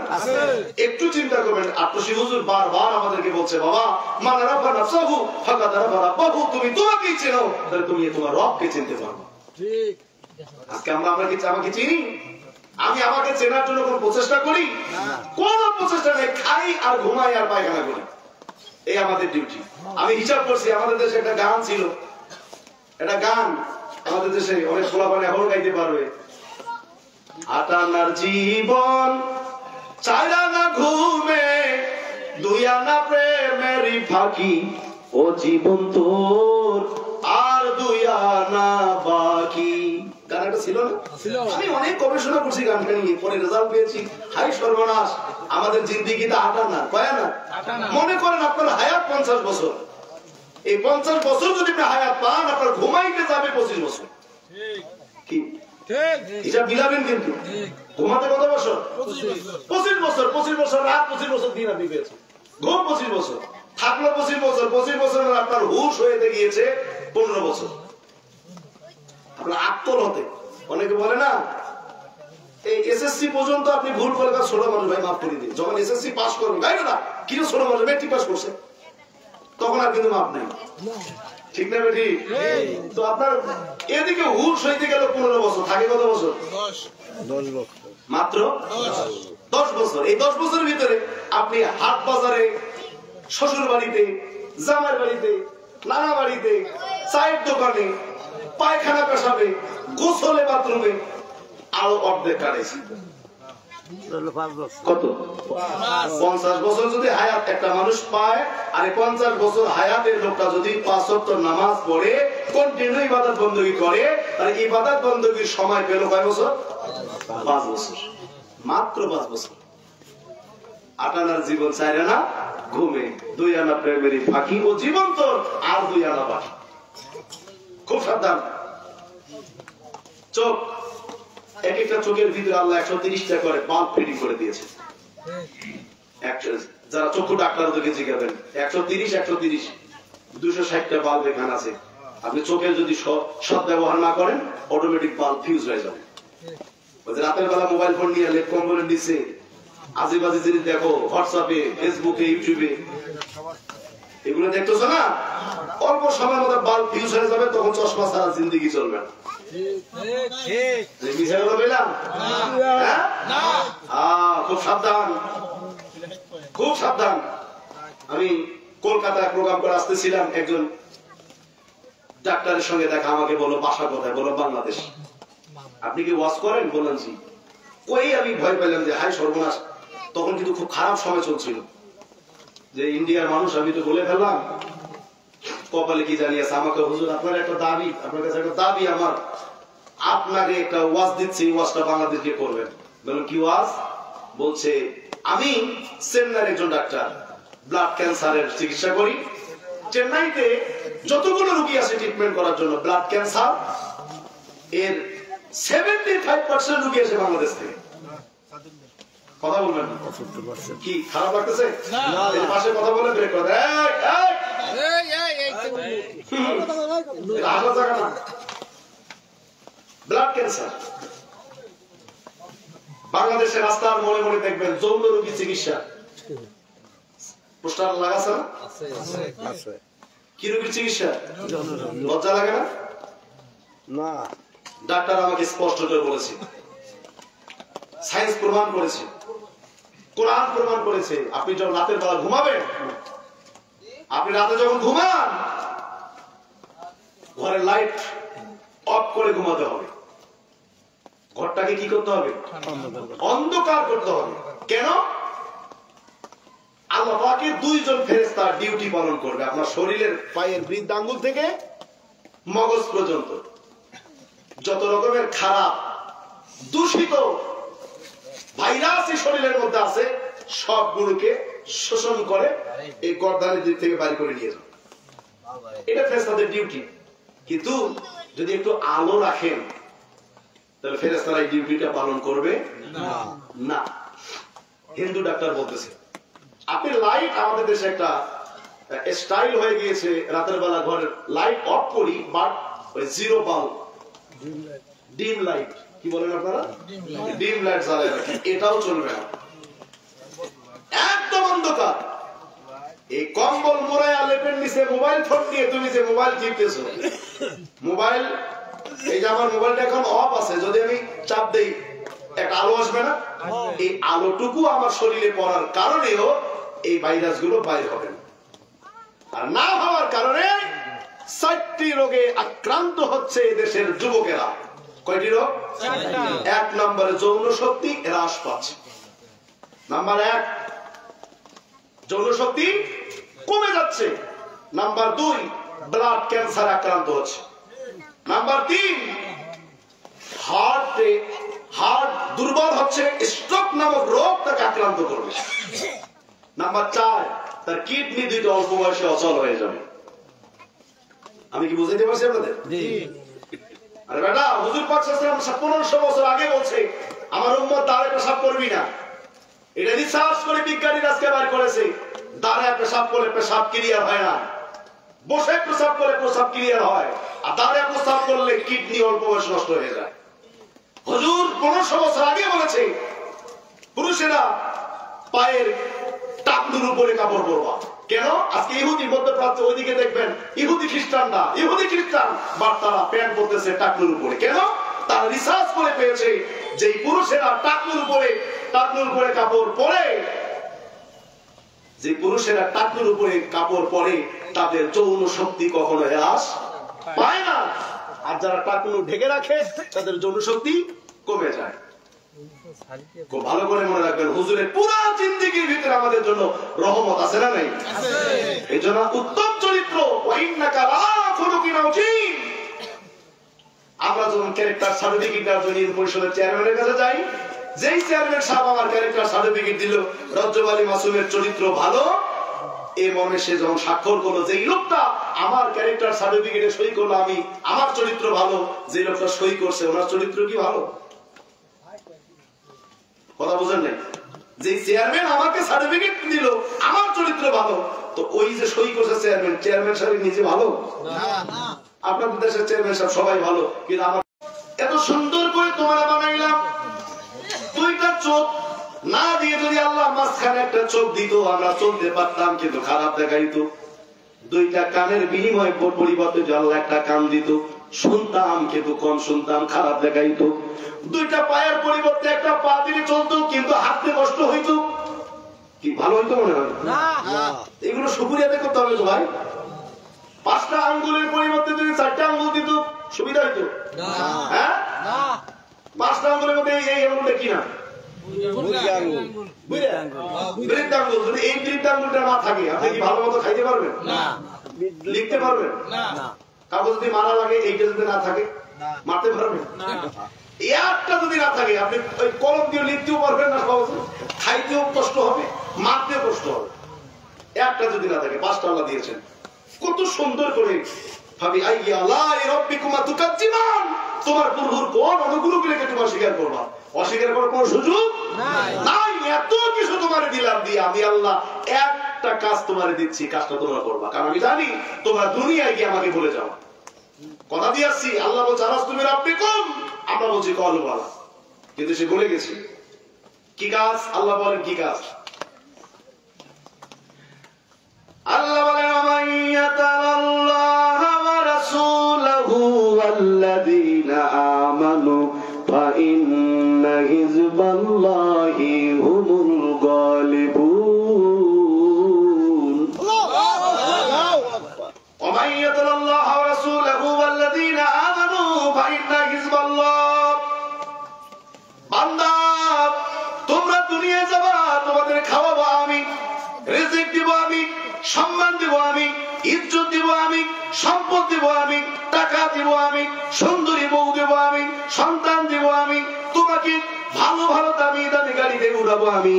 একটু চিন্তা করবেন। আত্মশী হুজুর বারবার আমাদেরকে বলছে, বাবা মান রাব্বা নাফসাহু ফাকাদ রাব্বা রাব্বাহু, তুমি তোমাকেই চেনো তাহলে তুমি তোমার রবকে চিনতে পারবে। ঠিক। আজকে আমাকে চিনি? আমি আমাকে চেনার জন্য কোন প্রচেষ্টা করি? কোন প্রচেষ্টা নেই। খাই আর ঘুমাই আর পায়খানা করি, এই আমাদের ডিউটি। আমি হিসাব করছি, আমাদের দেশে একটা গান ছিল, একটা গান আমাদের দেশে অনেক পোলাপান এখনো গাইতে পারবে। আটানার জীবন, 4 আনা ঘুমে, 2 আনা প্রেমেরই ফাঁকি, ও জীবন তোর আর 2 আনা বাকি। গানটা ছিল না? আমি অনেক গবেষণা করছি গানটা নিয়ে, পরে রেজাল্ট পেয়েছি হাই সর্বনাশ, আমাদের জিন্দেগিটা 8 আনা, কয় আনা? মনে করেন আপনার হায়াত 50 বছর। এই 50 বছর যদি আপনি হায়াত পান, আপনার ঘুমাইতে যাবে 25 বছর। কি এটা মিলাবেন? কিন্তু ঘুমাতে কত বছর? 25 বছর। 25 বছর রাত, 25 বছর দিন আপনি পেয়েছেন। ঘুম 25 বছর থাকলো, 25 বছর। 25 বছর আপনার হুশ হয়ে গিয়েছে 15 বছর। আপনার আত্মল হতে অনেকে বলে না, এই এসএসসি পর্যন্ত আপনি ভুল করে ছোট মানুষ, ভাই মাফ করে দিন। যখন এসএসসি পাস করবেন, তাই না, কি ছোট মানুষ মেট্রিক পাস করছে, তখন আর কিন্তু মাফ নেই। ঠিক না বেটি? তো আপনার এদিকে হুশ হইতে গেল 15 বছর, থাকে কত বছর? 10 বছর। মাত্র 10 বছর। এই 10 বছরের ভিতরে আপনি হাট বাজারে, শ্বশুর বাড়িতে, জামাই বাড়িতে, নানা বাড়িতে, চায়ের দোকানে, পায়খানা পেশাবে, গোসলে, বাথরুমে আরো অর্ধেক কাটাইছি। কত? 50 বছর যদি হায়াত একটা মানুষ পায়, আর 50 বছর হায়াতের লোকটা যদি 5 ওয়াক্ত নামাজ পড়ে, কন্টিনিউ ইবাদত বندگی করে, আর ইবাদত বندگির সময় পেল কয় বছর? 5 বছর। মাত্র 5 বছর। 8 আনার জীবন, 4 আনা ঘুমে, 2 আনা প্রেমেরই ফাঁকি, ও জীবন তোর আর 2 আনা বাকি। খুব সাবধান। চোখ এক একটা চোখের ভিতরে আল্লাহ 130টা করে বাল্ব ফিটিং করে দিয়েছে। যারা চক্ষু ডাক্তার ওদেরকে জিজ্ঞাবেন 130 260টা বাল্ব এখানে আছে। আপনি চোখের যদি সৎ ব্যবহার না করেন অটোমেটিক বাল্ব ফিউজ হয়ে যাবে। রাতের বেলা মোবাইল ফোন নিয়ে লেপ কম্বলের নিচে আজেবাজে জিনিস দেখো, হোয়াটসঅ্যাপে, ফেসবুকে, ইউটিউবে, এগুলো দেখতেছো না, অল্প সময়ের মধ্যে বাল্ব ফিউজ হয়ে যাবে, তখন চশমা ছাড়া জিন্দেগি চলবে না। খুব সাবধান, খুব সাবধান। আমি কলকাতায় প্রোগ্রাম করে আসতেছিলাম, একজন ডাক্তারের সঙ্গে দেখা, আমাকে বলো বাসা কোথায়, বলো বাংলাদেশ। আপনি কি ওয়াজ করেন? বললাম জি। ওই আমি ভয় পেলাম যে হাই সর্বনাশ, তখন কিন্তু খুব খারাপ সময় চলছিল, যে ইন্ডিয়ার মানুষ আমি তো বলে ফেললাম, কপালে কি জানি আছে। আমাকে হুজুর আপনার একটা দাবি, আপনার কাছে একটা দাবি আমার, আপনাকে একটা ওয়াজ দিচ্ছি, ওয়াজটা বাংলাদেশকে করবেন। বললাম কি ওয়াজ? বলছে আমি চেন্নাইয়ের একজন ডাক্তার, ব্লাড ক্যান্সারের চিকিৎসা করি। চেন্নাইতে যতগুলো রোগী আছে ট্রিটমেন্ট করার জন্য ব্লাড ক্যান্সার, এর 75% রোগী আসে বাংলাদেশ থেকে। কথা বলবেন না? কি খারাপ লাগতেছে? পাশে কথা বলে ব্রেক করে দেয়। ব্লাড ক্যান্সার বাংলাদেশের রাস্তার মনে মনে দেখবেন যৌন রোগী চিকিৎসা পোস্টার লাগাছে না? কি রোগীর চিকিৎসা? লজ্জা লাগে না? না, ডাক্তার আমাকে স্পষ্ট করে বলেছে, সায়েন্স প্রমাণ করেছে, কোরআন প্রমাণ করেছে, আপনি যখন রাতের বেলা ঘুমাবেন, আপনি রাতে যখন ঘুমান ঘরের লাইট অফ করে ঘুমাতে হবে। ঘরটাকে কি করতে হবে? অন্ধকার করতে হবে। কেন? আল্লাহ পাকে দুইজন ফেরেশতা ডিউটি পালন করবে আপনার শরীরের পায়ের বৃদ্ধাঙ্গুল থেকে মগজ পর্যন্ত। যত রকমের খারাপ দূষিত ভাইরাস শরীরের মধ্যে আছে সবগুলোকে শোষণ করে এই গর্দানের দিক থেকে বাইরে করে নিয়ে যাবে। এটা ফেরেশতাদের ডিউটি। কিন্তু যদি একটু আলো রাখেন তাহলে ফেরেশতারা এই ডিউটিটা পালন করবে না। হিন্দু ডাক্তার বলতেছে আপনি লাইট, আমাদের দেশে একটা স্টাইল হয়ে গিয়েছে, রাতের বেলা ঘরের লাইট অফ করি, বাট ওই জিরো বাল্ব, ডিম লাইট, কি বলেন আপনারা? ডিম লাইট জ্বালায় রাখেন, এটাও চলবে না, একদম অন্ধকার। এই কম্বল মোড়ায় লেপের নিচে মোবাইল ফোন দিয়ে তুমি যে মোবাইল টিপতেছো, মোবাইল, এই যে আমার মোবাইলটা এখন অফ আছে, যদি আমি চাপ দেই একটা আলো আসবে না? এই আলোটুকু আমার শরীরে পড়ার কারণেও এই ভাইরাস গুলো বাইরে হবে না। আর না হওয়ার কারণে 4টি রোগে আক্রান্ত হচ্ছে দেশের যুবকেরা। কয়টি রোগ? 1 নম্বরে যৌন শক্তি হ্রাস পাচ্ছে। নাম্বার 1, যৌন শক্তি কমে যাচ্ছে। নাম্বার 2, ব্লাড ক্যান্সার আক্রান্ত হচ্ছে। নাম্বার 3, হার্ট দুর্বল হচ্ছে, স্ট্রোক নামক রোগ তাকে আক্রান্ত করবে। নাম্বার 4, তার কিডনি দুটো অল্প বয়সে অচল হয়ে যাবে। আমি কি বুঝাইতে পারছি আপনাদের? আরে বেটা, হুজুর পাক সাল্লাল্লাহু আলাইহি ওয়াসাল্লাম 1500 বছর আগে বলছে আমার উম্মত দাঁড়ে পেশাব করবি না। এটা রিসার্চ করে বিজ্ঞানীরা আজকে বের করেছে, দাঁড়ে পেশাব করলে পেশাব ক্লিয়ার হয় না, বসে পেশাব করলে পেশাব ক্লিয়ার হয়, আর দাঁড়ে পেশাব করলে কিডনি অল্প বয়সে নষ্ট হয়ে যায়। হুজুর 1500 বছর আগে বলেছে পুরুষেরা পায়ের টাকনুর উপরে কাপড় পরবা। কেন? আজকে ইহুদি মধ্যপ্রাচ্য ওইদিকে দেখবেন ইহুদি খ্রিস্টান বাট তারা প্যান্ট পরতেছে টাকনুর উপরে। কেন? তারা রিসার্চ করে পেয়েছে যে পুরুষেরা টাকনুর উপরে কাপড় পরে, যে পুরুষেরা টাকনুর উপরে কাপড় পরে তাদের যৌন শক্তি কখনো হ্রাস পায় না, আর যারা টাকনু ঢেকে রাখে তাদের যৌন শক্তি কমে যায়। খুব ভালো করে মনে রাখবেন, হুজুরের পুরো জিন্দেগির ভিতরে আমাদের জন্য রহমত আছে না নাই? এই জন্য উত্তম চরিত্র, আমরা যখন ক্যারেক্টার সার্টিফিকেট দেওয়ার জন্য পরিষদের চেয়ারম্যানের কাছে যাই, যেই চেয়ারম্যান সাহেব আমার ক্যারেক্টার সার্টিফিকেট দিল রজব আলী মাসুমের চরিত্র ভালো, এই মনে সে যখন স্বাক্ষর করলো, যেই লোকটা আমার ক্যারেক্টার সার্টিফিকেটে সই করলো আমি আমার চরিত্র ভালো, যে লোকটা সই করছে ওনার চরিত্র কি ভালো? কথা বুঝেন নাই? যে চেয়ারম্যান আমাকে সার্টিফিকেট দিল আমার চরিত্র ভালো, তো ওই যে সই করছে চেয়ারম্যান সাহেব নিজে ভালো না? আপনাদের দেশের চেয়ারম্যান সাহেব সবাই ভালো, কিন্তু আমার এত সুন্দর করে তোমরা বানাইলাম, দুইটা চোখ না দিয়ে যদি আল্লাহ মাঝখানে একটা চোখ দিত আমরা চলতে পারতাম, কিন্তু খারাপ দেখাইতো। দুইটা কানের বিনিময়ে পরিবর্তে যদি আল্লাহ একটা কান দিত শুনতাম, কিন্তু কম শুনতাম, খারাপ দেখাইতো। দুইটা পায়ের পরিবর্তে একটা পা দিয়ে চলতো, কিন্তু হাঁটতে কষ্ট হইতো, কি ভালো হইতো মনে হয় না? এগুলো শুকরিয়া আদায় করতে হবে তো ভাই। পাঁচটা আঙ্গুলের পরিবর্তে যদি চারটা আঙ্গুল দিত সুবিধা হইতো? হ্যাঁ, পাঁচটা আঙ্গুলের মধ্যে এই আঙ্গুলটা কি না? বৃদ্ধ আঙ্গুল। যদি এই বৃদ্ধ আঙ্গুলটা না থাকে আপনি কি ভালো মতো খাইতে পারবেন? লিখতে পারবেন? কাগজ যদি মারা লাগে এইটা যদি না থাকে মারতে পারবেন? একটা যদি না থাকে আপনি ওই কলম দিয়ে লিখতেও পারবেন না, খাইতেও কষ্ট হবে, মারতেও কষ্ট হবে। একটা যদি না থাকে, পাঁচটা আল্লাহ দিয়েছেন। কত সুন্দর করে ভাবি আইয়া আল্লাহ রাব্বিকুমা তুকাজ্জিমান, তোমার প্রভুর কোন অনুগ্রহগুলোকে তুমি অস্বীকার করবা? অস্বীকার করার কোনো সুযোগ নাই। এত কিছু তোমারে দিলাম, দিয়ে আমি আল্লাহ একটা কাজ তোমারে দিচ্ছি, কাজটা তোমরা করবা, কারণ আমি জানি তোমরা দুনিয়ায় গিয়ে আমাকে বলে যাও। কথা দিয়ে আসছি, আল্লাহ বলছে আলাস তুমি রাব্বিকুম, আমরা বলছি কল বলা, কিন্তু সে বলে গেছে কি কাজ? আল্লাহ বলেন কি কাজ? আল্লাহ বলেন আমাইয়াতাল্লাহ ওয়া রাসূলুহু ওয়াল্লাযীনা আমানু ফাইন্না হিজবাল্লাহি হুমুল গালিবুন। আমাইয়াতাল্লাহ ওয়া রাসূলুহু ওয়াল্লাযীনা আমানু ফাইন্না হিজবাল্লাহ। বান্দা তোমরা দুনিয়ায় যাবা, তোমাদের খাওয়াবো আমি, রিজিক দিব আমি, সম্মান দিব আমি, ইজ্জত দিব আমি, সম্পদ দিব আমি, টাকা দিব আমি, সুন্দরী বউ দিব আমি, সন্তান দিব আমি, তোমাকে ভালো ভালো দামি দামি গাড়িতে উঠাবো আমি,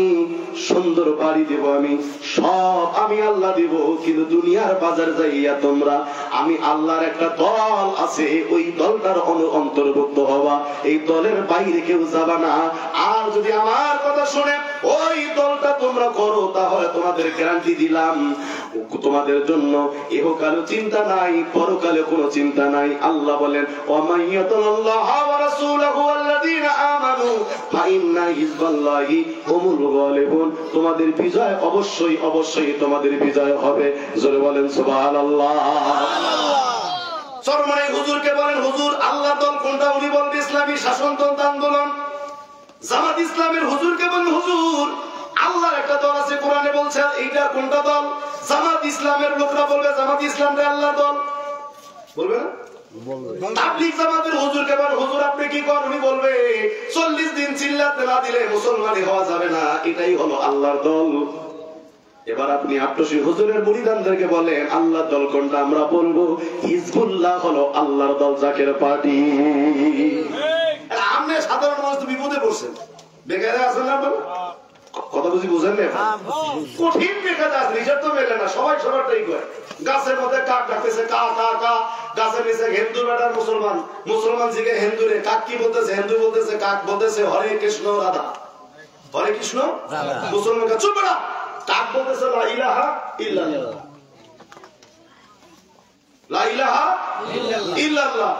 সুন্দর বাড়ি দিব আমি, সব আমি আল্লাহ দিব। কিন্তু দুনিয়ার বাজার যাইয়া তোমরা আমি আল্লাহর একটা দল আছে, ওই দলটার অন্তর্ভুক্ত হওয়া, এই দলের বাইরে কেউ যাবা না। আর যদি আমার কথা শুনে ওই দলটা তোমরা করো, তাহলে তোমাদের গ্যারান্টি দিলাম তোমাদের জন্য ইহকালে চিন্তা নাই, পরকালে কোনো চিন্তা নাই। আল্লাহ বলেন ওয়ামাইয়াতুল্লাহ ওয়া রাসূলুহু ওয়াল্লাযীনা আমানু ফাইন্না হিজবাল্লাহি হুমুল গালিবুন। তোমাদের বিজয় অবশ্যই অবশ্যই তোমাদের বিজয় হবে। জোরে বলেন সুবহানাল্লাহ। চরমনাই হুজুরকে বলেন হুজুর আল্লাহ দল কোনটা? উনি বলেন ইসলামী শাসনতন্ত্র আন্দোলন। জামাত ইসলামের হুজুরকে বলেন হুজুর আল্লাহর একটা দল আছে, কোরআনে বলছে, এইটা কোনটা দল? জামাত ইসলামের লোকরা বলবে জামাত ইসলামটা আল্লাহর দল, বলবে না? তাবলীগ জামাতের হুজুরকে বলেন হুজুর আপনি কি করেন? উনি বলবে 40 দিন চিল্লাতে না দিলে মুসলমানই হওয়া যাবে না, এটাই হলো আল্লাহর দল। এবার আপনি আটশি হুজুরের মুরিদানদেরকে বলেন আল্লাহর দল কোনটা? আমরা বলবো হিজবুল্লাহ হলো আল্লাহর দল, জাকের পার্টি। আপনি সাধারণ মানুষ তো বিপদে পড়ছেন, বেকারে আছেন না? কথা বুঝি বুঝেন না? কঠিন বেকারে আছে, নিজের তো মেলে না, সবাই সবারটাই করে। গাছের মধ্যে কাক ডাকতেছে কা কা কা, গাছের নিচে হিন্দু বেটার মুসলমান, মুসলমান জিগে হিন্দুরে, কাক কি বলতেছে? হিন্দু বলতেছে, কাক বলতেছে হরে কৃষ্ণ রাধা, হরে কৃষ্ণ মুসলমান চুপ বেটা, কাক বলতেছে লা ইলাহা ইল্লাল্লাহ, লা ইলাহা ইল্লাল্লাহ।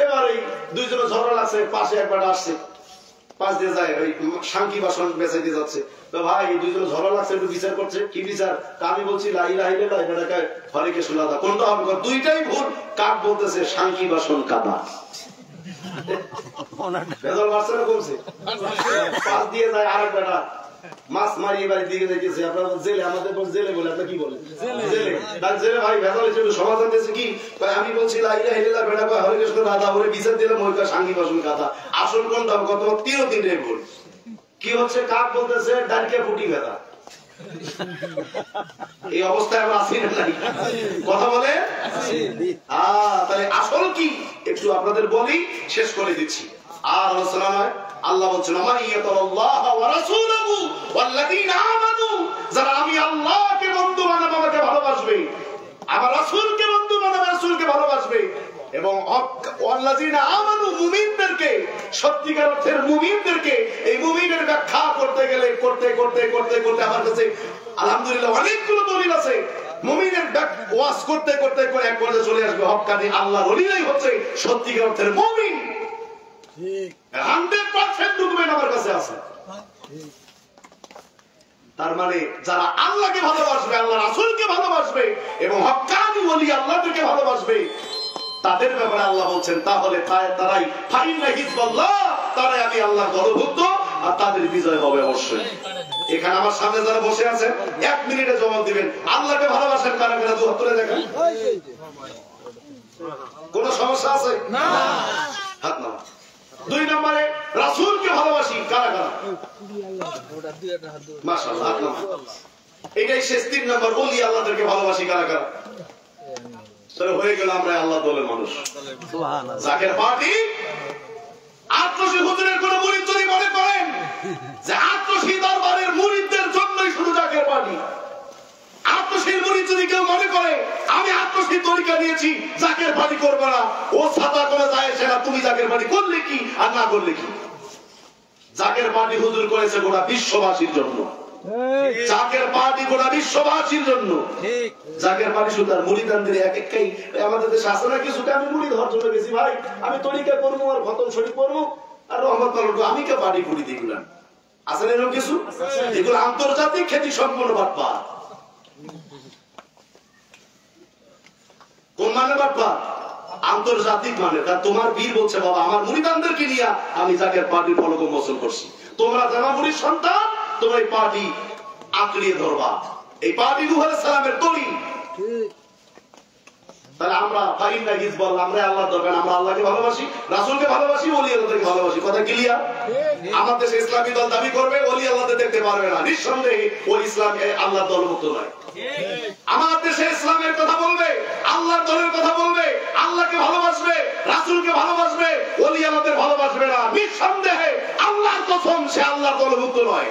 এবার এই দুইজনে ঝগড়া লাগছে, পাশে একবার আসছে, পাশ দিয়ে যায় ওই সাংকি বাসন বেচাইতে যাচ্ছে, তো ভাই দুইজনে ঝগড়া লাগছে, একটু বিচার করছে। কি বিচার? আমি বলছি লা ইলাহা ইল্লাল্লাহ, এটাকে হরে কৃষ্ণ রাধা, কোনটা হবে? দুইটাই ভুল। কাক বলতেছে সাংকি বাসন কাদা। বেদল মারছে না কমছে? পাশ দিয়ে যায় আরেক বেটা মাছ মারিয়ে বাড়ির দিকে যাইতেছে, আপনারা জেলে, আমাদের জেলে বলে, আপনার কি বলে? জেলে। তার জেলে ভাই ভেজাল হিসেবে সমাধান দিয়েছে কি? আমি বলছি লা ইলাহা ইল্লাল্লাহ, বেটা কয় হরে কৃষ্ণ রাধা, ওরে বিচার দিলে মহিলা সাঙ্গী বাসন কাদা। আসল কোনটা? কত? তিনটাই ভুল। কি হচ্ছে? কাক বলতেছে ডানকে ফুটি ব্যথা। এই অবস্থায় আমরা আছি না নাই? কথা বলে তাহলে আসল কি একটু আপনাদের বলি, শেষ করে দিচ্ছি। আর আলোচনা নয়, আল্লাহ বলছেন আমাইয়াতুল্লাহ ওয়া রাসূলুহু ওয়াল্লাযীনা আমানু, যারা আমি আল্লাহকে বন্ধু বানাবে, আমাকে ভালোবাসবে, আমার রাসূলকে বন্ধু বানাবে, রাসূলকে ভালোবাসবে, এবং ওয়াল্লাযিনা আমানু মুমিনদেরকে, সত্যিকার অর্থের মুমিনদেরকে এই মুমিনের ব্যাখ্যা করতে গেলে করতে করতে করতে করতে আমার কাছে আলহামদুলিল্লাহ অনেকগুলো দলিল আছে। মুমিনের ওয়াজ করতে করতে করে এক পর্যায়ে চলে আসবে হক্কানি আল্লাহর ওলিরাই হচ্ছে সত্যিকার অর্থের মুমিন। ঠিক 100% ডকুমেন্ট আমার কাছে আছে। তার মানে যারা আল্লাহকে ভালোবাসবে, আল্লাহ রাসূলকে ভালোবাসবে এবং হক্কানি ওলি আল্লাহকে ভালোবাসবে, তাদের ব্যাপারে আল্লাহ বলছেন তাহলে তারাই ফাইন্না হিজবাল্লাহ, তারাই আমি আল্লাহর দলভুক্ত, আর তাদের বিজয় হবে অবশ্যই। এখানে আমার সামনে যারা বসে আছেন 1 মিনিটে জবাব দিবেন আল্লাহকে ভালোবাসেন কারা কারা, দুই হাত তুলে দেখেন। কোন সমস্যা আছে? না, হাত নাও। 2 নম্বরে রাসূলকে ভালোবাসি কারা কারা? মাশাআল্লাহ, হাত নাও। এটাই শেষ 3 নম্বর, ওলি আল্লাহদেরকে ভালোবাসি কারা কারা? তাহলে হয়ে গেল আমরা আল্লাহ দলের মানুষ। সুবহানাল্লাহ। জাকের পার্টি আত্মশী হুজুরের কোন মুরিদ যদি মনে করেন যে আত্মশী দরবারের মুরিদদের জন্যই শুধু জাকের পার্টি, আত্মশীর মুরিদ যদি কেউ মনে করে আমি আত্মশী তরিকা নিয়েছি জাকের পার্টি করবে না, ও ছাতা করে যায় সেটা তুমি জাকের পার্টি করলে কি আর না করলে কি? জাকের পার্টি হুজুর করেছে গোটা বিশ্ববাসীর জন্য, জাকের পার্টি গোটা বিশ্ববাসীর জন্য। জাকের পার্টি শুধু আর মুরিদানদের এক একই আমাদের দেশে আছে না কিছুটা, আমি মুরিদ হওয়ার জন্য গেছি ভাই, আমি তরিকা করবো আর খতম শরীফ করবো আর রহমত করবো, আমি কে পার্টি করি দিগুলাম আছে না এরকম কিছু? এগুলো আন্তর্জাতিক খ্যাতি সম্পন্ন বাটপা। কোন মানে বাটপা? আন্তর্জাতিক মানে। তা তোমার বীর বলছে বাবা আমার মুরিদানদেরকে নিয়ে আমি জাকের পার্টির ফলক মোচন করছি, তোমরা যারা মুরিদ সন্তান তোমরা এই পার্টি আঁকড়িয়ে ধরবা, এই পার্টি নূহ আলাইহিস সালামের তরি। তাহলে আমরা ফাইন্না হিজবাল্লাহ, আমরা আল্লাহর দরকার, আমরা আল্লাহকে ভালোবাসি, রাসূলকে ভালোবাসি, ওলি আল্লাহকে ভালোবাসি। কথা ক্লিয়ার? আমাদের দেশে ইসলামী দল দাবি করবে, ওলি আল্লাহকে দেখতে পারবে না, নিঃসন্দেহে ওই ইসলাম আল্লাহর দলভুক্ত নয়। আমার দেশে ইসলামের কথা বলবে, আল্লাহর দলের কথা বলবে, আল্লাহকে ভালোবাসবে, রাসূলকে ভালোবাসবে, ওলি আল্লাহকে ভালোবাসবে না, নিঃসন্দেহে আল্লাহর কসম সে আল্লাহর দলভুক্ত নয়।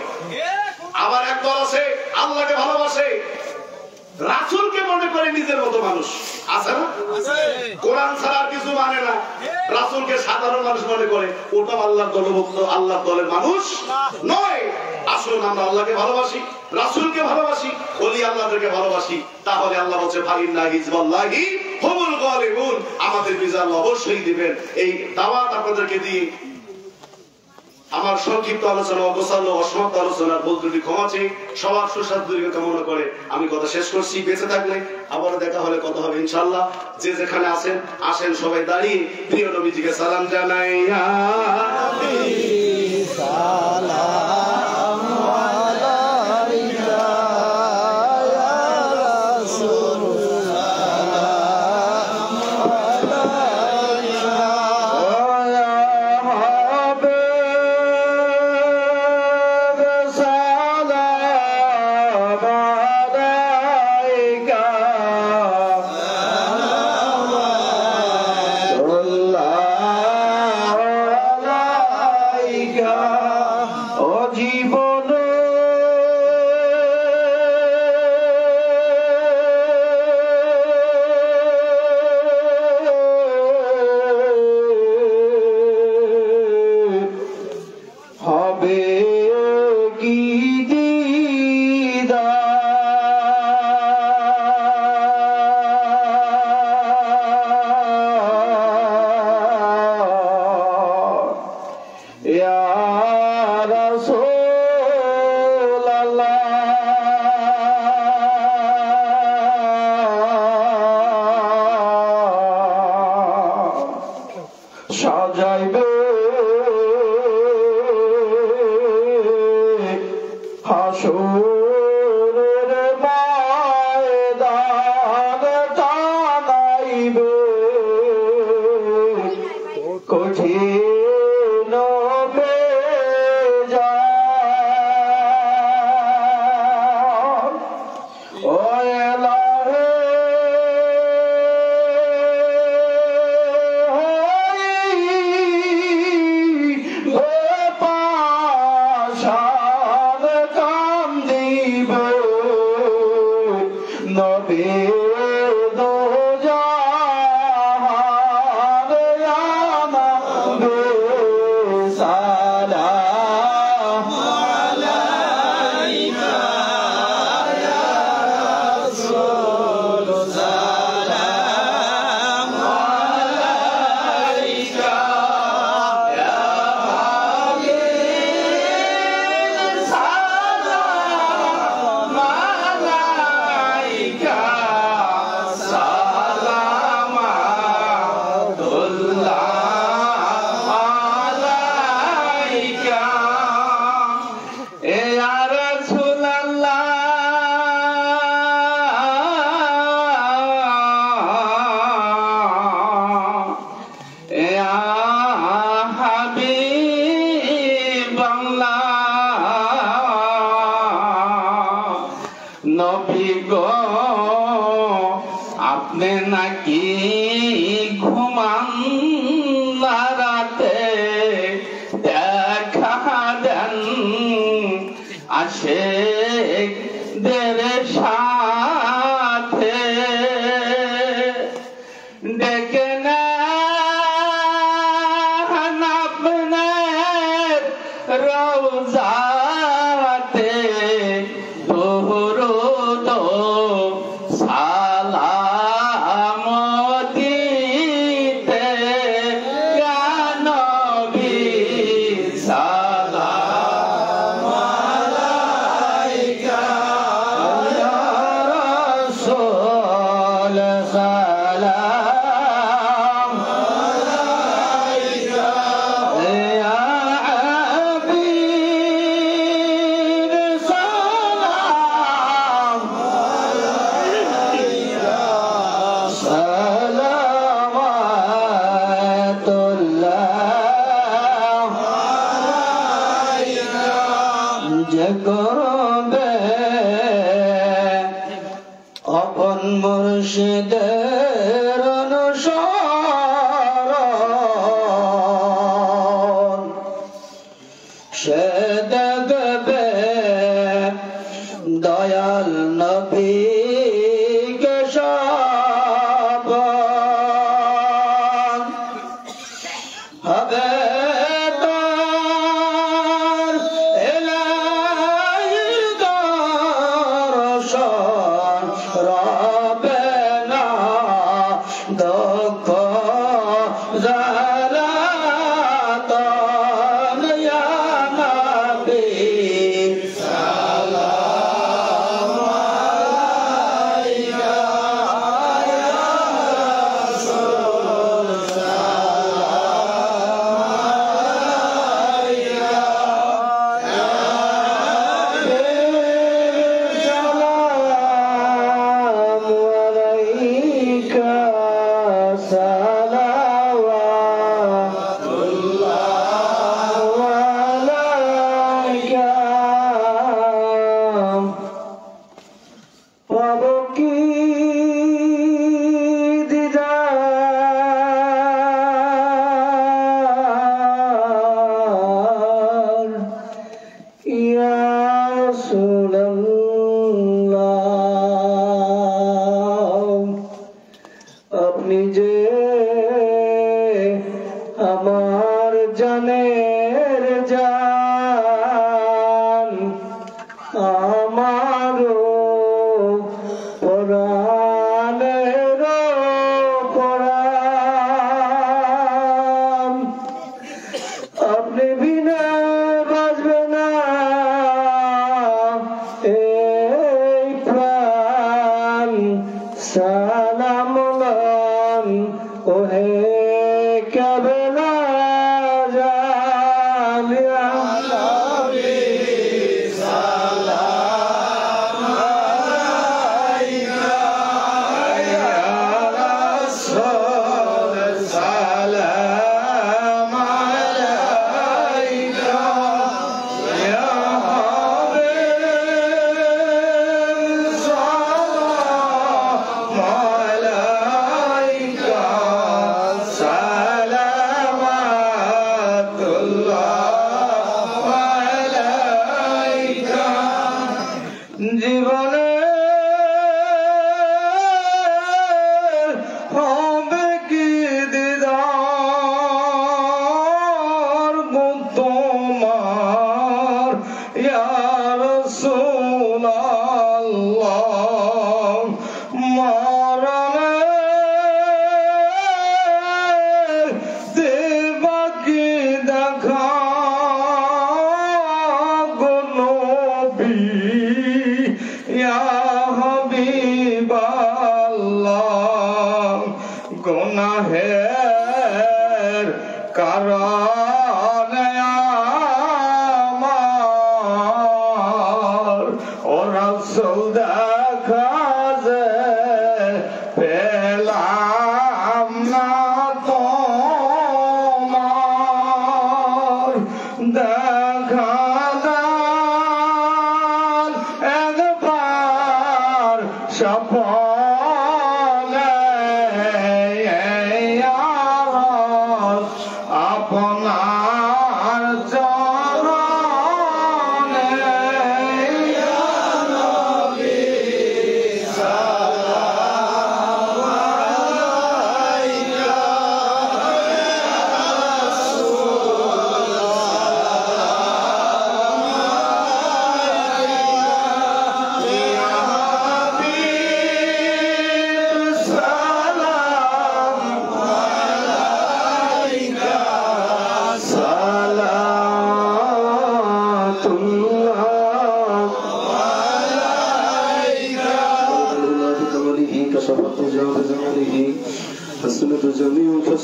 আবার এক দল আছে আল্লাহকে ভালোবাসে, রাসূলকে মনে করে নিজের মতো মানুষ, আছে না? কোরআন ছাড়া আর কিছু মানে না, রাসূলকে সাধারণ মানুষ মনে করে, ওটা আল্লাহর দলভুক্ত, আল্লাহর দলের মানুষ নয়। আসুন আমরা আল্লাহকে ভালোবাসি, রাসূলকে ভালোবাসি, ওলি আল্লাহদেরকে ভালোবাসি, তাহলে আল্লাহ বলছে ফাইন্না হিজবাল্লাহি হুমুল গালিবুন, আমাদের বিজয় আল্লাহ অবশ্যই দিবেন। এই দাওয়াত আপনাদেরকে দিয়ে আমার সংক্ষিপ্ত আলোচনা, অগোছালো অসমাপ্ত আলোচনার ভুল ত্রুটি ক্ষমা চেয়ে সবার সুস্বাস্থ্য কামনা করে আমি কথা শেষ করছি। বেঁচে থাকলে আবার দেখা হলে কথা হবে ইনশাআল্লাহ। যে যেখানে আছেন আসেন সবাই দাঁড়িয়ে প্রিয় নবীজিকে সালাম জানাই। নবী দো জাহান আশিকদের সাথে ডেকে নেন আপনার রওজাতে দুরূদ সালাম দিতে ইয়া নবী সালাম আলাইকা ইয়া রাসূল সালাম আলাইকা ইয়া হাবিব সালাম আলাইকা সালাওয়াতুল্লাহ আলাইকা যে করবে আপন মুর্শিদের অনুসরণ সে দেখবে দয়াল নবীকে সপন হবে তার ইলাহির দর্শন রবে না দুঃখ জ্বালাতন ইয়া নবী সালাম আলাইকা ইয়া রাসূল আপনি যে আমার জানের জান আমারও পরাণের পরাণ আপনি বিনা বাঁচবে না এই প্রাণ সালাম লন ওহে কাবেলা জালিয়া নবী সালাম আলাইকা ইয়া রাসূল সালাম আলাইকা ইয়া হাবিব সালাম আলাইকা সালাওয়াতুল্লাহ আলাইকা জীবনে হবে কি দিদার গো তোমার ইয়া রাসূলুল্লাহ মরণে দেবা কি দেখা গো নবী ইয়া হাবিবাল্লাহ গুনাহের কারণে আমার ও রাসূল দেখা যে পেলাম না তোমার দেখা দান একবার স্বপনে আপনা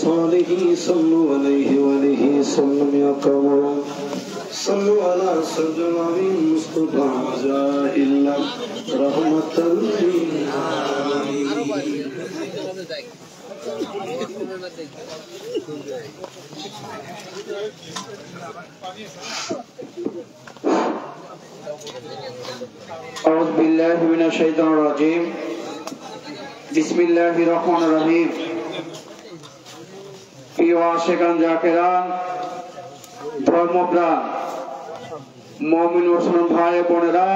وصحبه صلوا عليه وآله وسلم يا قوم صلوا على سيدنا المصطفى إلا رحمة للعالمين. أعوذ بالله من الشيطان الرجيم بسم الله الرحمن الرحيم. প্রিয় আশিকান জাকেরান ধর্মপ্রাণ মুমিন মুসলমান ভাই বোনেরা,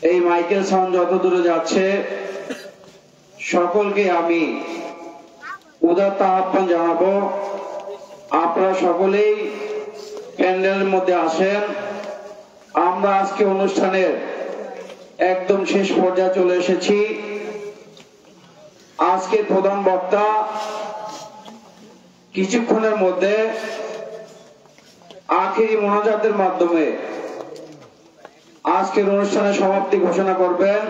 এই মাইকেল সাউন্ড যত দূরে যাচ্ছে সকলকে আমি উদাত্ত আহ্বান জানাবো, আপনারা সকলেই প্যান্ডেলের মধ্যে আসেন। আমরা আজকে অনুষ্ঠানের একদম শেষ পর্যায়ে চলে এসেছি। আজকের প্রধান বক্তা কিছুক্ষণের মধ্যে আখেরি মোনাজাতের মাধ্যমে আজকের অনুষ্ঠানের সমাপ্তি ঘোষণা করবেন।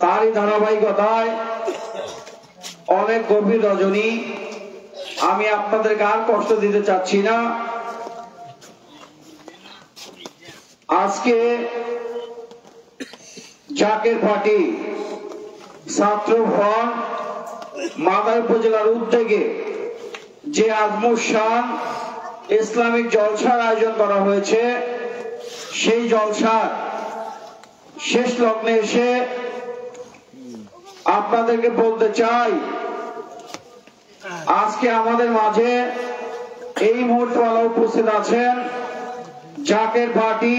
তারই ধারাবাহিকতায় অনেক গভীর রজনী, আমি আপনাদেরকে আর কষ্ট দিতে চাচ্ছি না। আজকে জাকের পার্টি ছাত্র ফ্রন্ট মাদার উপজেলার উদ্যোগে যে আজমুর শান ইসলামিক জলসার আয়োজন করা হয়েছে, সেই জলসার শেষ লগ্নে এসে আপনাদেরকে বলতে চাই, আজকে আমাদের মাঝে এই মুহূর্তে উপস্থিত আছেন জাকের পার্টি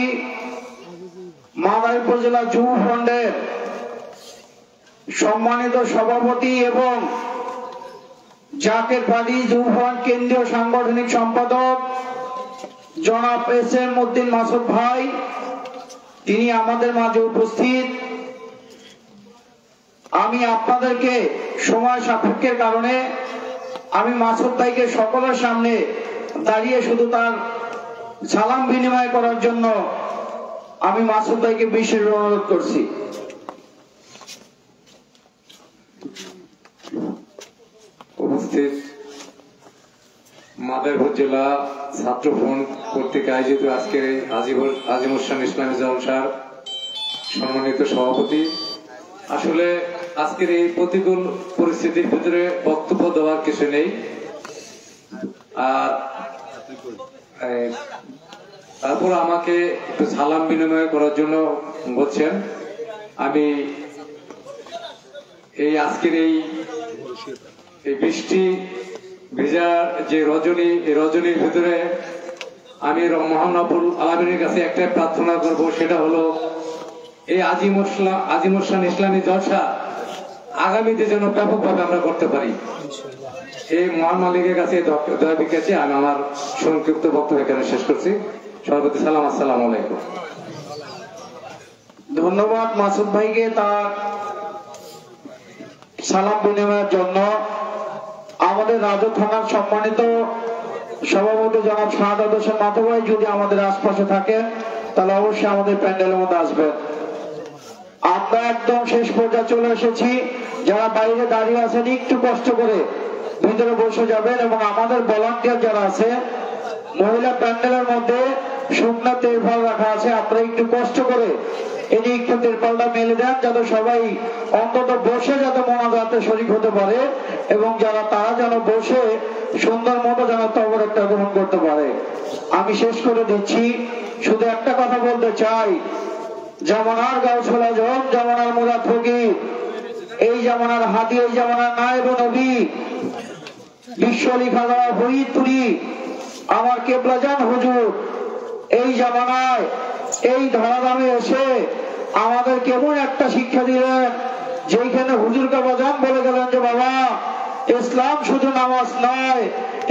মাদার উপজেলা যুব ফ্রন্টের সম্মানিত সভাপতি এবং জাকের পার্টি যুব ফ্রন্ট কেন্দ্রীয় সাংগঠনিক সম্পাদক জনাব এস.এম. উদ্দিন মাসুদ ভাই, তিনি আমাদের মাঝে উপস্থিত। আমি আপনাদেরকে সময় সাপেক্ষের কারণে আমি মাসুদ ভাইকে সকলের সামনে দাঁড়িয়ে শুধু তার সালাম বিনিময় করার জন্য আমি মাসুদ ভাইকে বিশেষ অনুরোধ করছি। উপস্থিত মাদার উপজেলা ছাত্র ফ্রন্ট কর্তৃক আয়োজিত আজকের আজিমুর শান ইসলামী জলসার সম্মানিত সভাপতি, আসলে আজকের এই প্রতিকূল পরিস্থিতির ভিতরে বক্তব্য দেওয়ার কিছু নেই, আর তারপর আমাকে একটু সালাম বিনিময় করার জন্য বলছেন। আমি এই আজকের এই বৃষ্টি ভেজা যে রজনী, এই রজনীর ভিতরে আমি মহান রব্বুল আলামিনের কাছে একটাই প্রার্থনা করব, সেটা হলো এই আজিমুর শান ইসলামী জলসা আগামীতে যেন ব্যাপকভাবে আমরা করতে পারি। এই মহান মালিকের কাছে দয়া ভিক্ষাচ্ছি। আমি আমার সংক্ষিপ্ত বক্তব্য এখানে শেষ করছি। সর্বপ্রতি সালাম, আসসালামু আলাইকুম। ধন্যবাদ মাসুদ ভাইকে তার সালাম বিনিময়ের জন্য। আমাদের রাজু থানার সম্মানিত সভাপতি জনাব শাহাদাত হোসেন মাধব ভাই যদি আমাদের আশপাশে থাকেন তাহলে অবশ্যই আমাদের প্যান্ডেলের মধ্যে আসবেন। আমরা একদম শেষ পর্যায়ে চলে এসেছি। যারা বাইরে দাঁড়িয়ে আছেন একটু কষ্ট করে ভিতরে বসে যাবেন, এবং আমাদের ভলান্টিয়ার যারা আছে মহিলা প্যান্ডেলের মধ্যে শুকনা তেরপাল রাখা আছে, আপনারা একটু কষ্ট করে এটি একটু তেরপালটা মেলে দেন যাতে সবাই অন্তত বসে যাতে মোনাজাতে শরীক হতে পারে, এবং যারা তারা যেন বসে সুন্দর মতো যেন তবর একটা গ্রহণ করতে পারে। আমি শেষ করে দিচ্ছি, শুধু একটা কথা বলতে চাই, জামানার গাউছলা আজম, জামানার মুরাদ ফকির, এই জামানার হাদি, এই জামানার নায়েব নবী বিশ্বলি খাজা ফরিদপুরি আমার কেবলাজান হুজুর এই জামানায় এই ধরাধামে এসে আমাদের কেমন একটা শিক্ষা দিলেন, যেখানে হুজুর কাবাজান বলে গেলেন যে বাবা, ইসলাম শুধু নামাজ নয়,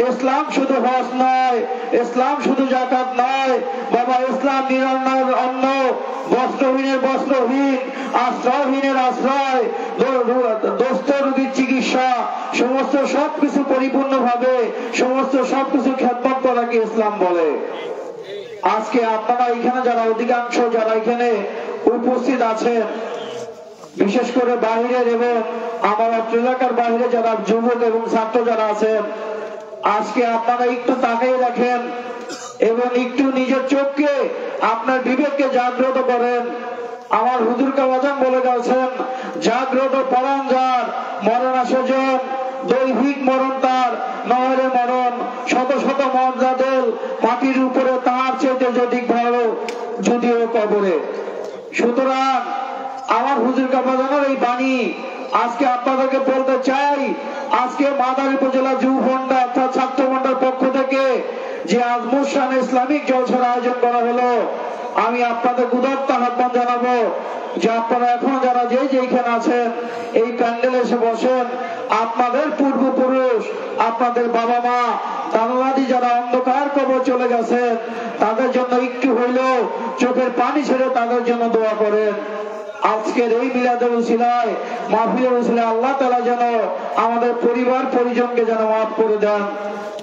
ইসলাম শুধু হজ নয়, ইসলাম শুধু যাকাত নয় বাবা, ইসলাম নিরন্নর অন্ন, বস্ত্রহীনের বস্ত্রহীন, আশ্রয়হীনের আশ্রয়, দোস্ত রোগীর চিকিৎসা, সমস্ত সবকিছু পরিপূর্ণ ভাবে সমস্ত সবকিছু খেদমত করাকে ইসলাম বলে। আজকে আপনারা এখানে যারা অধিকাংশ যারা এখানে উপস্থিত আছেন, বিশেষ করে বাহিরের এবং আমার অত্র এলাকার বাহিরে যারা যুবক এবং ছাত্র যারা আছেন, আজকে আপনারা একটু তাকিয়ে দেখেন এবং একটু নিজের চোখকে আপনার বিবেককে জাগ্রত করেন। আমার হুজুর কাওয়াজান বলে গেছেন, জাগ্রত পরাণ যার মরণ আসে জন, দৈহিক মরণ তার নহরে মরণ, শত শত মর্যাদেল মাটির উপরে তার চেয়ে যদি ভালো যদিও কবরে। সুতরাং আমার হুজুর কাওয়াজানের এই বাণী আজকে আপনাদেরকে বলতে চাই, আজকে মাদারী উপজেলা যুব ফন্ডা অর্থাৎ ছাত্র ফন্ডার পক্ষ থেকে যে আজমুর শান ইসলামিক জলসার আয়োজন করা হলো, আমি আপনাদের উদাত্ত আহ্বান জানাবো যে আপনারা এখন যারা যেইখানে আছেন এই প্যান্ডেলে এসে বসেন। আপনাদের পূর্বপুরুষ, আপনাদের বাবা মা, দাদা-দাদি যারা অন্ধকার কবর চলে গেছেন, তাদের জন্য একটু হইলেও চোখের পানি ছেড়ে তাদের জন্য দোয়া করেন। আজকের এই মিলাদের উসিলায়, মাহফিলের উসিলায় আল্লাহ তাআলা যেন আমাদের পরিবার পরিজনকে যেন মাফ করে দেন।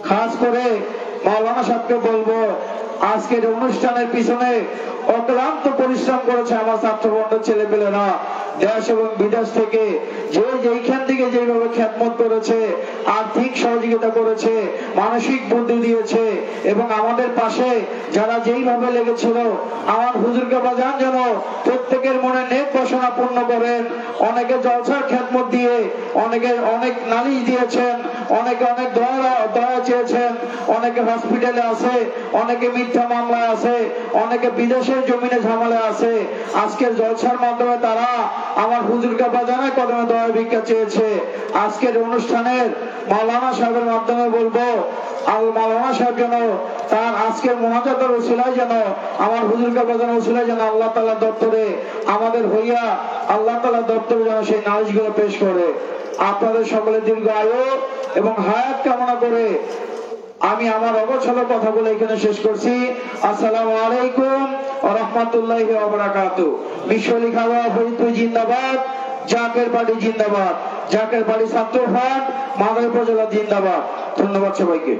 খাস করে মাওলানা সাহেবকে বলবো, আজকের অনুষ্ঠানের পিছনে অক্লান্ত পরিশ্রম করেছে আমার ছাত্রবন্ধের ছেলেপেলেরা, দেশ এবং বিদেশ থেকে যেইখান থেকে যেভাবে খেদমত করেছে, আর্থিক সহযোগিতা করেছে, মানসিক বুদ্ধি দিয়েছে এবং আমাদের পাশে যারা যেইভাবে লেগেছিল, আমার হুজুরকে বাজান যেন প্রত্যেকের মনে নেক বাসনা পূর্ণ করেন। অনেকে জলসার খেদমত দিয়ে অনেকে অনেক নালিশ দিয়েছেন, অনেকে অনেক দয়া চেয়েছেন, অনেকে হসপিটালে আছে, অনেকে মিথ্যা মামলায় আছে, অনেকে বিদেশের জমিনে ঝামেলা আছে। আজকের জলসার মাধ্যমে তারা আমার হুজুরকে বাজানের কদমে দয়া ভিক্ষা চেয়েছে। আজকের অনুষ্ঠানের মাওলানা সাহেবের মাধ্যমে বলবো, মাওলানা সাহেব যেন তার আজকের মোনাজাতের উসিলায় যেন আমার হুজুরকে বাজানের উসিলায় যেন আল্লাহ তাআলা দপ্তরে আমাদের হইয়া আল্লাহ তাআলা দপ্তরে যেন সেই নালিশগুলো পেশ করে। আপনাদের সকলের দীর্ঘ আয়ু এবং হায়াত কামনা করে আমি আমার অবচল কথা বলে এখানে শেষ করছি। আসসালামু আলাইকুম ওয়া রাহমাতুল্লাহি ওয়া বারাকাতুহু। বিশ্বলি খাওয়া ফরিদপুর জিন্দাবাদ, জাকের বাড়ি জিন্দাবাদ, জাকের বাড়ি ছাত্র ফ্রন্ট মাদারী উপজেলা জিন্দাবাদ। ধন্যবাদ সবাইকে।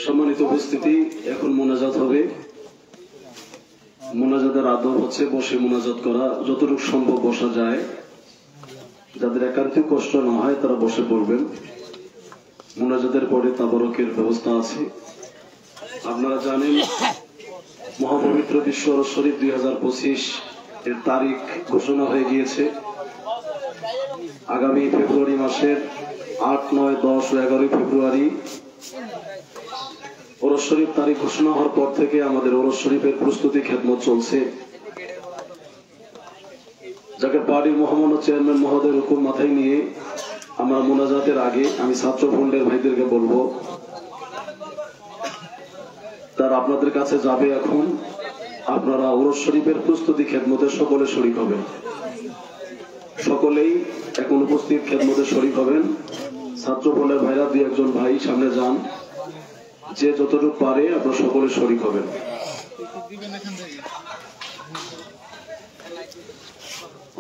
সম্মানিত উপস্থিতি, এখন মোনাজাত হবে। মোনাজাতের আদব হচ্ছে বসে মোনাজাত করা, যতটুকু সম্ভব বসা যায়। যাদের একান্তিক কষ্ট না হয় তারা বসে পড়বেন। মোনাজাতের পরে তাবারকের ব্যবস্থা আছে। আপনারা জানেন মহাপবিত্র বিশ্ব শরীফ 2025 এর তারিখ ঘোষণা হয়ে গিয়েছে। আগামী ফেব্রুয়ারি মাসের 8, 9, 10 ও 11 ফেব্রুয়ারি ওরস শরীফ তারিখ ঘোষণা হওয়ার পর থেকে আমাদের ওরস শরীফের প্রস্তুতি খেদমত চলছে। যাকে পার্টির মহামান্য চেয়ারম্যান মহোদয়ের হুকুম মাথায় নিয়ে আমরা মোনাজাতের আগে আমি ছাত্র ফ্রন্টের ভাইদেরকে বলবো, তার আপনাদের কাছে যাবে। এখন আপনারা ওরস শরীফের প্রস্তুতি খেদমতে সকলে শরীক হবেন। সকলেই এখন উপস্থিত খেদমতে শরীক হবেন। ছাত্র ফ্রন্টের ভাইরা 2-1 ভাই সামনে যান, যে যতটুকু পারে আপনারা সকলে শরীক হবেন।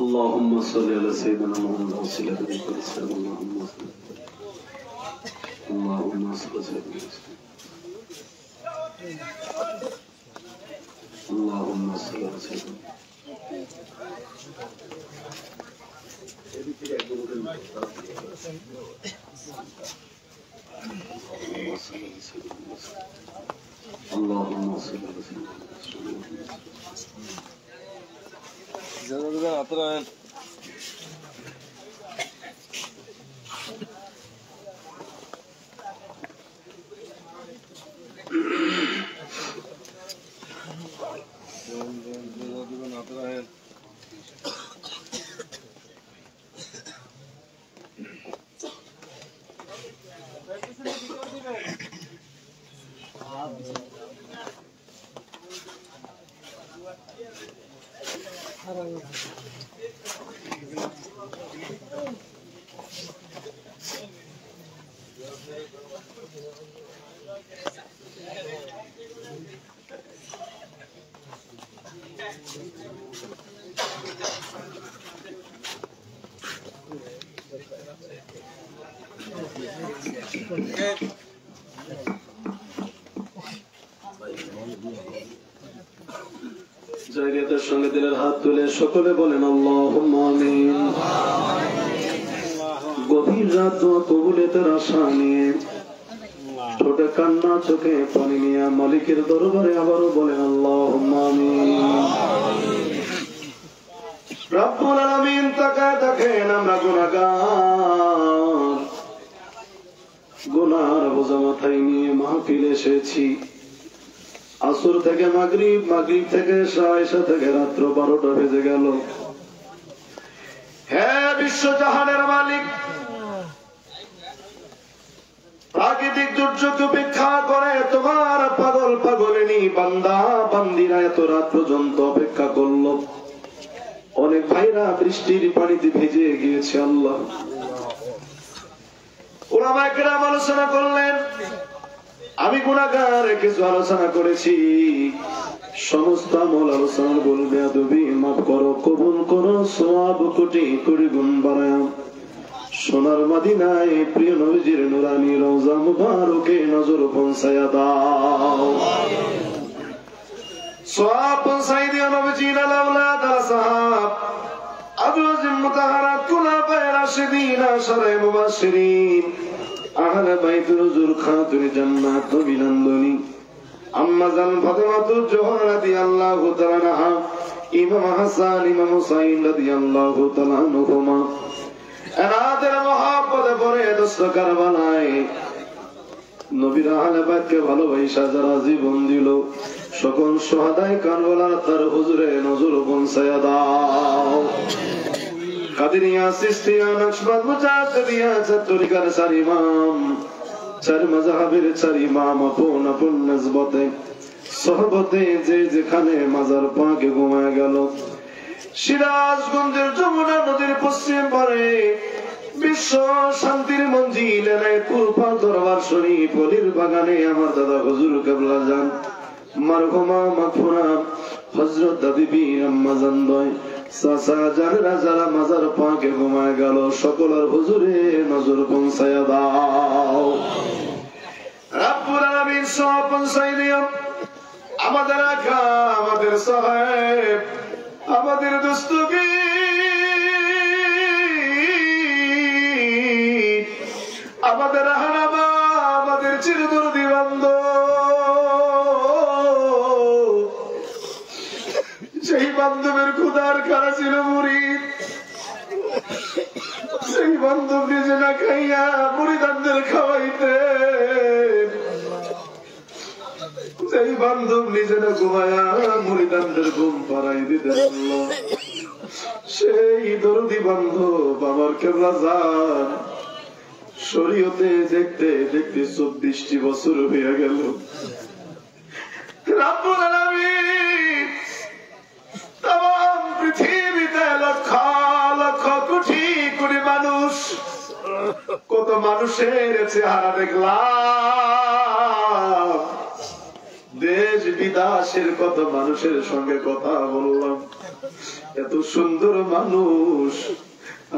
আল্লাহুম্মা সাল্লি আলা সাইয়্যিদিনা মুহাম্মাদ ওয়া সাল্লিম আল্লাহুম্মা সাল্লি আল্লাহুম্মা সাল্লি আলা সাইয়্যিদিনা اللهم صل على سيدنا জায়গাটার সঙ্গে দিলের হাত তুলে সকলে বলেন আল্লাহুম্মা আমিন। গভীর রাত দোয়া কবুলের আশা নিয়ে ঠোঁটে কান্না চোখে পানি নিয়ে মালিকের দরবারে আবারও বলেন আল্লাহুম্মা আমিন। রব্বুল আলামিন তাকায় দেখেন আমরা গুনাহগার, গুনার বোঝা মাথায় নিয়ে মাহফিলে এসেছি। আসর থেকে মাগরিব, মাগরিব থেকে এশা থেকে রাত্র 12টা বেজে গেল। হে বিশ্বজাহানের মালিক, প্রাকৃতিক দুর্যোগ উপেক্ষা করে তোমার পাগল পাগলিনী বান্দা বান্দিরা এত রাত পর্যন্ত অপেক্ষা করলো। অনেক ভাইরা বৃষ্টির পানিতে ভিজে গিয়েছে। আল্লাহ, ওলামায়ে কেরাম আলোচনা করলেন, আমি গুনাহগার কিছু আলোচনা করেছি। সমস্ত আমল আলোচনা বলবে আদবি মাফ করো, কবুল করো, সওয়াব কোটি কোটি গুণ বাড়ায় সোনার মদিনায় প্রিয় নবীজির নুরানি রওজা মুবারকে নজর পৌঁছায়া দাও। সওয়াব পৌঁছাই দিও নবীজির আওলাদ আসহাব আজওয়াজ মুতাহহারাত খুলাফায়ে রাশিদিন আশরায়ে মুবাশশিরিন আহলে বাইত হুজুর খাতুন জান্নাত নবীনন্দনী আম্মা জান ফাতেমাতুল জোহরা রাদিয়াল্লাহু তাআলা আনহা, ইমাম হাসান ইমাম হুসাইন রাদিয়াল্লাহু তাআলা আনহুমা এনাদের মহব্বতে পড়ে দোস্ত কারবালায় নবীর আহলে বাইতকে ভালোবাসা যারা জীবন দিল, সকল শুহাদায়ে কারবালা তার হুজুরে নজর পৌঁছায়া দাও। কাদিরিয়া, সিস্তিয়া, নকশবন্দ, মুজাদ্দিদিয়া চার তরিকার চার ইমাম, চার মাযহাবের চার ইমাম আপন আপন নিসবতে সহবতে যে যেখানে মাজার পাকে ঘুমায় গেল। সিরাজগঞ্জের যমুনা নদীর পশ্চিম পারে বিশ্ব শান্তির মঞ্জিল এনায়েতপুর পাক দরবার শরীফ অলির বাগানে আমার দাদা হুজুর কেবলা জান মারহুমা মাগফুরা হযরত বিবি আম্মা জান দয় চাচা যারা যারা মাজার পাকে ঘুমায় গেল, সকলের হুজুরে নজর পৌঁছায়া দাও। রব্বুল আলামিন সব পৌঁছাই দিও। আমাদের আকা, আমাদের সাহেব, আমাদের দস্তগীর, আমাদের হারামা, আমাদের চিরদর্দী বান্ধব, সেই বান্ধবের ক্ষুধার খারা ছিল মুরিদ, সেই বান্ধব নিজে না খাইয়া মুরিদানদের খাওয়াইতে, সেই বান্ধব নিজে না ঘুমায়া মুরিদানদের ঘুম পাড়াই দিতে পারলো। সেই দরদি বান্ধব আমার কেবলা জান শরীয়তে দেখতে দেখতে 24টি বছর হয়ে গেল। রব্বুল আলামিন তাম পৃথিবীতে লক্ষ লক্ষ কোটি কোটি মানুষ, কত মানুষের চেহারা দেখলাম, দেশ বিদেশের কত মানুষের সঙ্গে কথা বললাম, এত সুন্দর মানুষ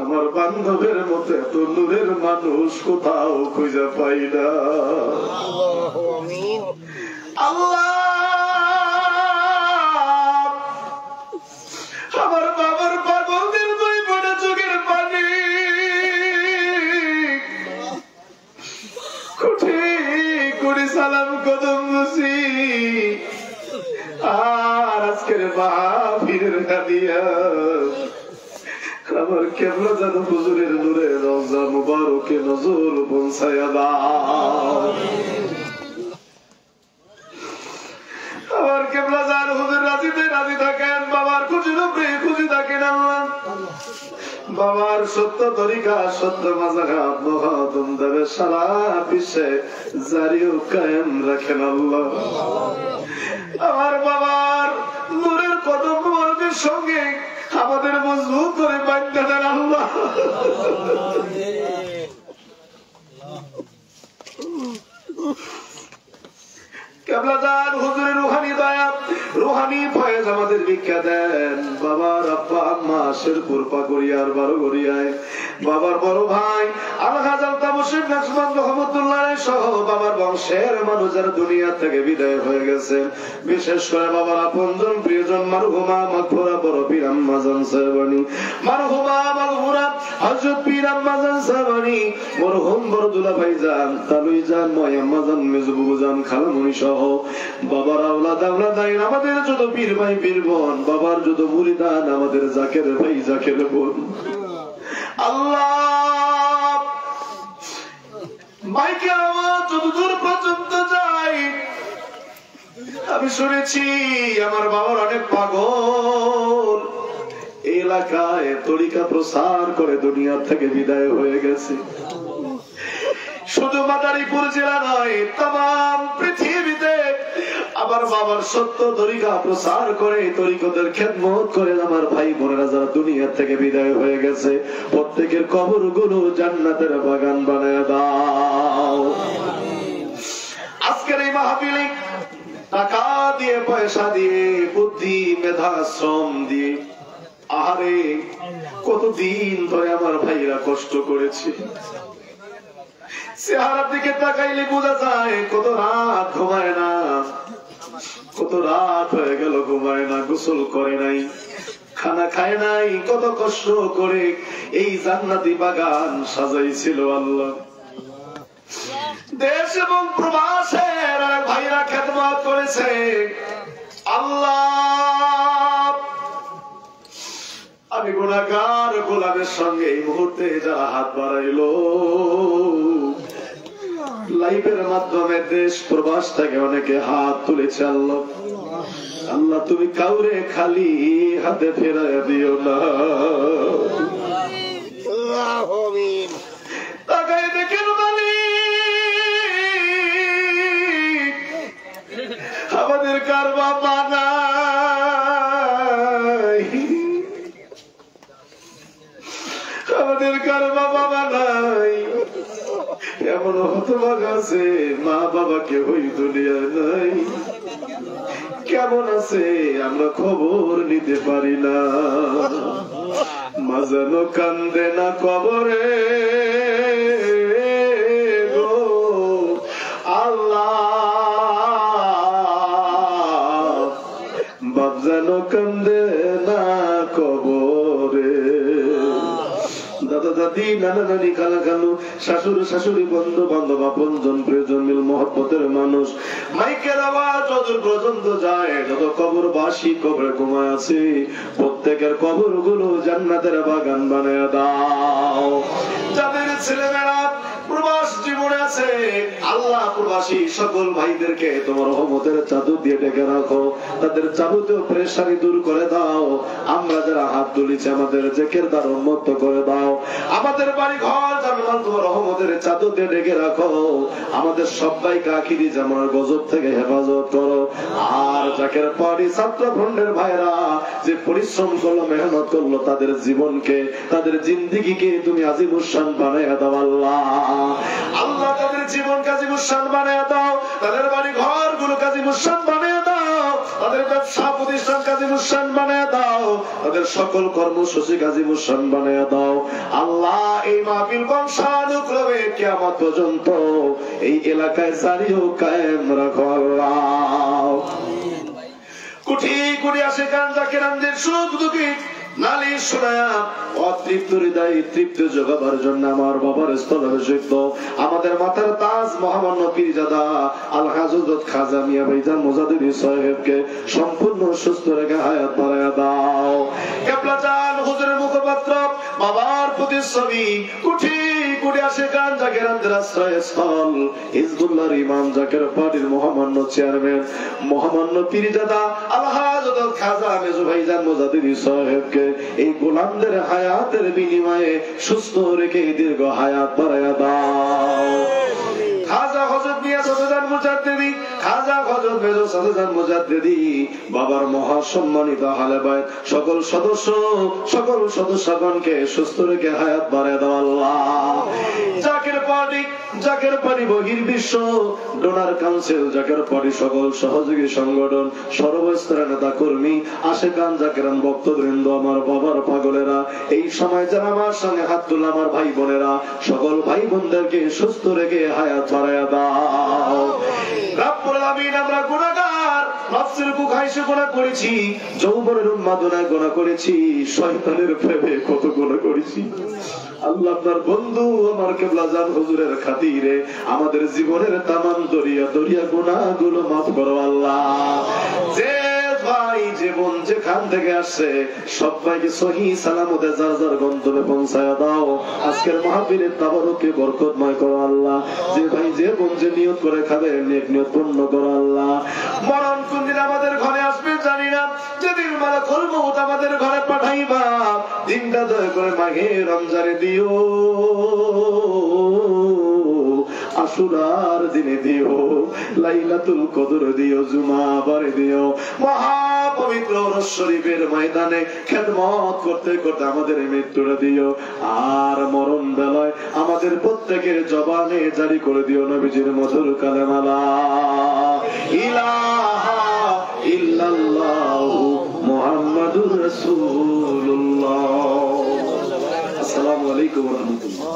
আমার বান্ধবের মতো এত নূরের মানুষ কোথাও খুঁজে পাই না। আল্লাহ, আমার বাবার পাগলদের দুই বড় চোখের পানি কোটি কোটি সালাম কদম মুসি, আর আজকের মাহফিলের হাদিয়া আমার কেবলা যেন হুজুরের নূরে রওজা মুবারকে নজর পৌঁছায়া দাও। আমার কেবলা যান হুজুর রাজিতে রাজি থাকেন, বাবার খুশির উপরে খুশি থাকেন। আল্লাহ, বাবার সত্য তরিকা সত্য মাযহাব মহাদম দেবে সারা বিশ্বে জারি ও কায়েম রাখেন। আল্লাহ, আমার বাবার নূরের কদম মুবারকের সঙ্গে আমাদের মজবুত করে বাঁধতে দেন। আল্লাহ, কেবলাদার হুজুরের রুহানি দয়া রুহানি ফয়েজ আমাদের ভিক্ষা দেন। বাবার আব্বা আম্মা শেরপুর পাকুড়িয়ার বারোঘরিয়ায় বাবার বড় ভাই আলহাজ আলতাফ হোসেন নাজমান রহমতুল্লাহ সহ বাবার বংশের মানুষ যারা দুনিয়া থেকে বিদায় হয়ে গেছে, বিশেষ করে বাবার আপনজন প্রিয়জন মারহুমা মাগফুরা বড় পীর আম্মাজান সাহেবানী, মারহুমা মাগফুরা হযরত পীর আম্মাজান সাহেবানী, মরহুম বড় দুলা ভাইজান তালুই জান ময় আম্মাজান মেজবুবু জান খালামণি সহ বাবার আওলাদ আওলাদাইন আমাদের যত পীর ভাই পীর বোন, বাবার যত মুরিদান আমাদের জাকের ভাই জাকের বোন, আল্লাহ মাইকে আওয়াজ যতদূর পর্যন্ত যায়। আমি শুনেছি আমার বাবার অনেক পাগল এলাকায় তরিকা প্রসার করে দুনিয়া থেকে বিদায় হয়ে গেছে। শুধু মাদারীপুর জেলা নয়, তাম পৃথিবীতে আমার বাবার সত্য তরিকা প্রসার করে তরিকতের খেদমত করে আমার ভাই বোনেরা যারা দুনিয়া থেকে বিদায় হয়ে গেছে, প্রত্যেকের কবর গুলো জান্নাতের বাগান বানায় দাও। আজকের এই মাহফিলে টাকা দিয়ে পয়সা দিয়ে বুদ্ধি মেধা শ্রম দিয়ে আহারে কতদিন ধরে আমার ভাইরা কষ্ট করেছে। চেহারার দিকে তাকাইলে বোঝা যায় কত রাত ঘুমায় না, কত রাত হয়ে গেল ঘুমায় না, গোসল করে নাই, খানা খায় নাই, কত কষ্ট করে এই জান্নাতি বাগান সাজাইছিল আল্লাহ। দেশ এবং প্রবাসের ভাইরা খেদমত করেছে আল্লাহ। আমি গুনাহগার গোলামের সঙ্গে এই মুহূর্তে যারা হাত বাড়াইলো লাইভের মাধ্যমে দেশ প্রবাস থেকে অনেকে হাত তুলেছে আল্লাহ, আল্লাহ তুমি কাউরে খালি হাতে ফেরায় দিও না। তাকাই দেখেন আমাদের কার বাবা নাই, আমাদের কার বাবা নাই, এমন হতভাগ আছে মা বাবা কেউই দুনিয়ায় নাই। কেমন আছে আমরা খবর নিতে পারি না, মা যেন কান্দে না কবরে গো আল্লাহ, বাপ যেন কান্দে না কবরে। দাদা দাদি নানা নানি খালা খালু শাশুড়ি শাশুড়ি বন্ধু বান্ধব আপনজন প্রিয়জন মিল মহব্বতের মানুষ মাইকের আওয়াজ যতদূর পর্যন্ত যায়, যত কবরবাসী কবরে ঘুমায় আছে প্রত্যেকের কবর গুলো জান্নাতের বাগান বানায় দাও। যাদের ছেলেমেয়েরা প্রবাস জীবনে আছে আল্লাহ প্রবাসী সকল ভাইদেরকে তোমার রহমতের চাদর দিয়ে ডেকে রাখো, তাদের যাবতীয় প্রেশারি দূর করে দাও। আমরা যারা হাত তুলেছি আমাদের জেকের দ্বার উন্মুক্ত করে দাও, আমাদের বাড়ি ঘর জানমাল তোমার রহমতের চাদর দিয়ে ডেকে রাখো। আমাদের সবাইকে আখিরি জামার গজব থেকে হেফাজত করো। আর জাকের পাড়ি ছাত্র ফ্রন্টের ভাইরা যে পরিশ্রম করলো মেহনত করলো তাদের জীবনকে তাদের জিন্দিগিকে তুমি আজিমুশান বানায় দাও আল্লাহ। আল্লাহ তাদের জীবন আজিমুশান বানায় দাও, তাদের বাড়ি ঘর গুলো আজিমুশান বানায় দাও, তাদের ব্যবসা প্রতিষ্ঠান আজিমুশান বানায় দাও, তাদের সকল কর্মসূচি আজিমুশান বানায় দাও আল্লাহ। এই মাহফিল বংশানুক্রমে কিয়ামত পর্যন্ত এই এলাকায় জারি ও কায়েম রাখো আল্লাহ। কোটি কোটি আশিকান জাকিরানদের সুখ দুঃখী নালিশ শোনায়া অতৃপ্ত হৃদয় তৃপ্ত যোগাবার জন্য আমার বাবার স্থলাভিষিক্ত আমাদের মাথার তাজ মহামান্য পীরজাদা আলহাজ হযরত খাজা মিয়া ভাইজান মুজাদ্দিদি সাহেবকে সম্পূর্ণ সুস্থ রেখে হায়াত বাড়ায়া দাও। কেবলা জান হুজুরের মুখপাত্র বাবার প্রতিচ্ছবি কোটি কোটি আশিকান জাকিরানদের আশ্রয়স্থল হিজবুল্লাহর ইমাম জাকের পার্টির মহামান্য চেয়ারম্যান মহামান্য পীরজাদা আলহাজ হযরত খাজা মেজু ভাইজান মুজাদ্দিদি সাহেবকে এই গোলামদের হায়াতের বিনিময়ে সুস্থ রেখে দীর্ঘ হায়াত বাড়ায়া দাও। খাজা হযরত মিয়া সাদেজান মুজাদ্দিদি খাজা হযরত মেজর সাদেজান মুজাদ্দিদি বাবার মহা সম্মানিত আহলে বাইত সকল সদস্যগণকে সুস্থ রেখে হায়াত বাড়ায়া দাও আল্লাহ। জাকির পার্টি জাকের পার্টি বহির্বিশ্ব ডোনার কাউন্সিল, জাকের পার্টি সকল সহযোগী সংগঠন, সর্বস্তরের নেতা কর্মী, আশেকান জাকেরান ভক্তবৃন্দ, আমার বাবার পাগলেরা, এই সময় যারা আমার সঙ্গে হাত তুলে আমার ভাই বোনেরা, সকল ভাই বোনদেরকে সুস্থ রেখে হায়াত ছড়াইয়া দাও। রব্বুল আলামিন, আমরা গুনাহগার, নফসের বুখাইশে গুনাহ করেছি, যৌবনের উন্মাদনায় গুনাহ করেছি, শয়তানের প্রেমে কত গুনাহ করেছি। আল্লাহ আপনার বন্ধু আমার কেবলা জান হুজুরের খাতিরে আমাদের জীবনের তামাম দরিয়া গুনাহগুলো মাফ করো আল্লাহ। যে ভাই যে বোন যেখান থেকে আসছে সবাইকে সহি সালামতে যার যার গন্তব্যে পৌঁছায় দাও। আজকের মাহফিলের তাবারুকে বরকতময় করো আল্লাহ। যে ভাই যে বোন যে নিয়ত করে খাবে নেক নিয়ত পূর্ণ করো আল্লাহ। মরণ কোন দিন আমাদের ঘরে আসবে জানি না, যেদিন মালাকুল মউত আমাদের ঘরে পাঠাইবা দিনটা দয়া করে মাঘে রমজানে দিও, আশুরার দিনে দিও, লাইলাতুল কদর দিও, জুমাবারে দিও, মহাপবিত্র রস শরীফের ময়দানে খেদমত করতে করতে আমাদের মৃত্যুটা দিও। আর মরণ বেলায় আমাদের প্রত্যেকের জবানে জারি করে দিও নবীজির মধুর কালেমা লা ইলাহা ইল্লাল্লাহু মুহাম্মাদুর রাসূলুল্লাহ। আসসালামু আলাইকুম ওয়া রাহমাতুল্লাহ।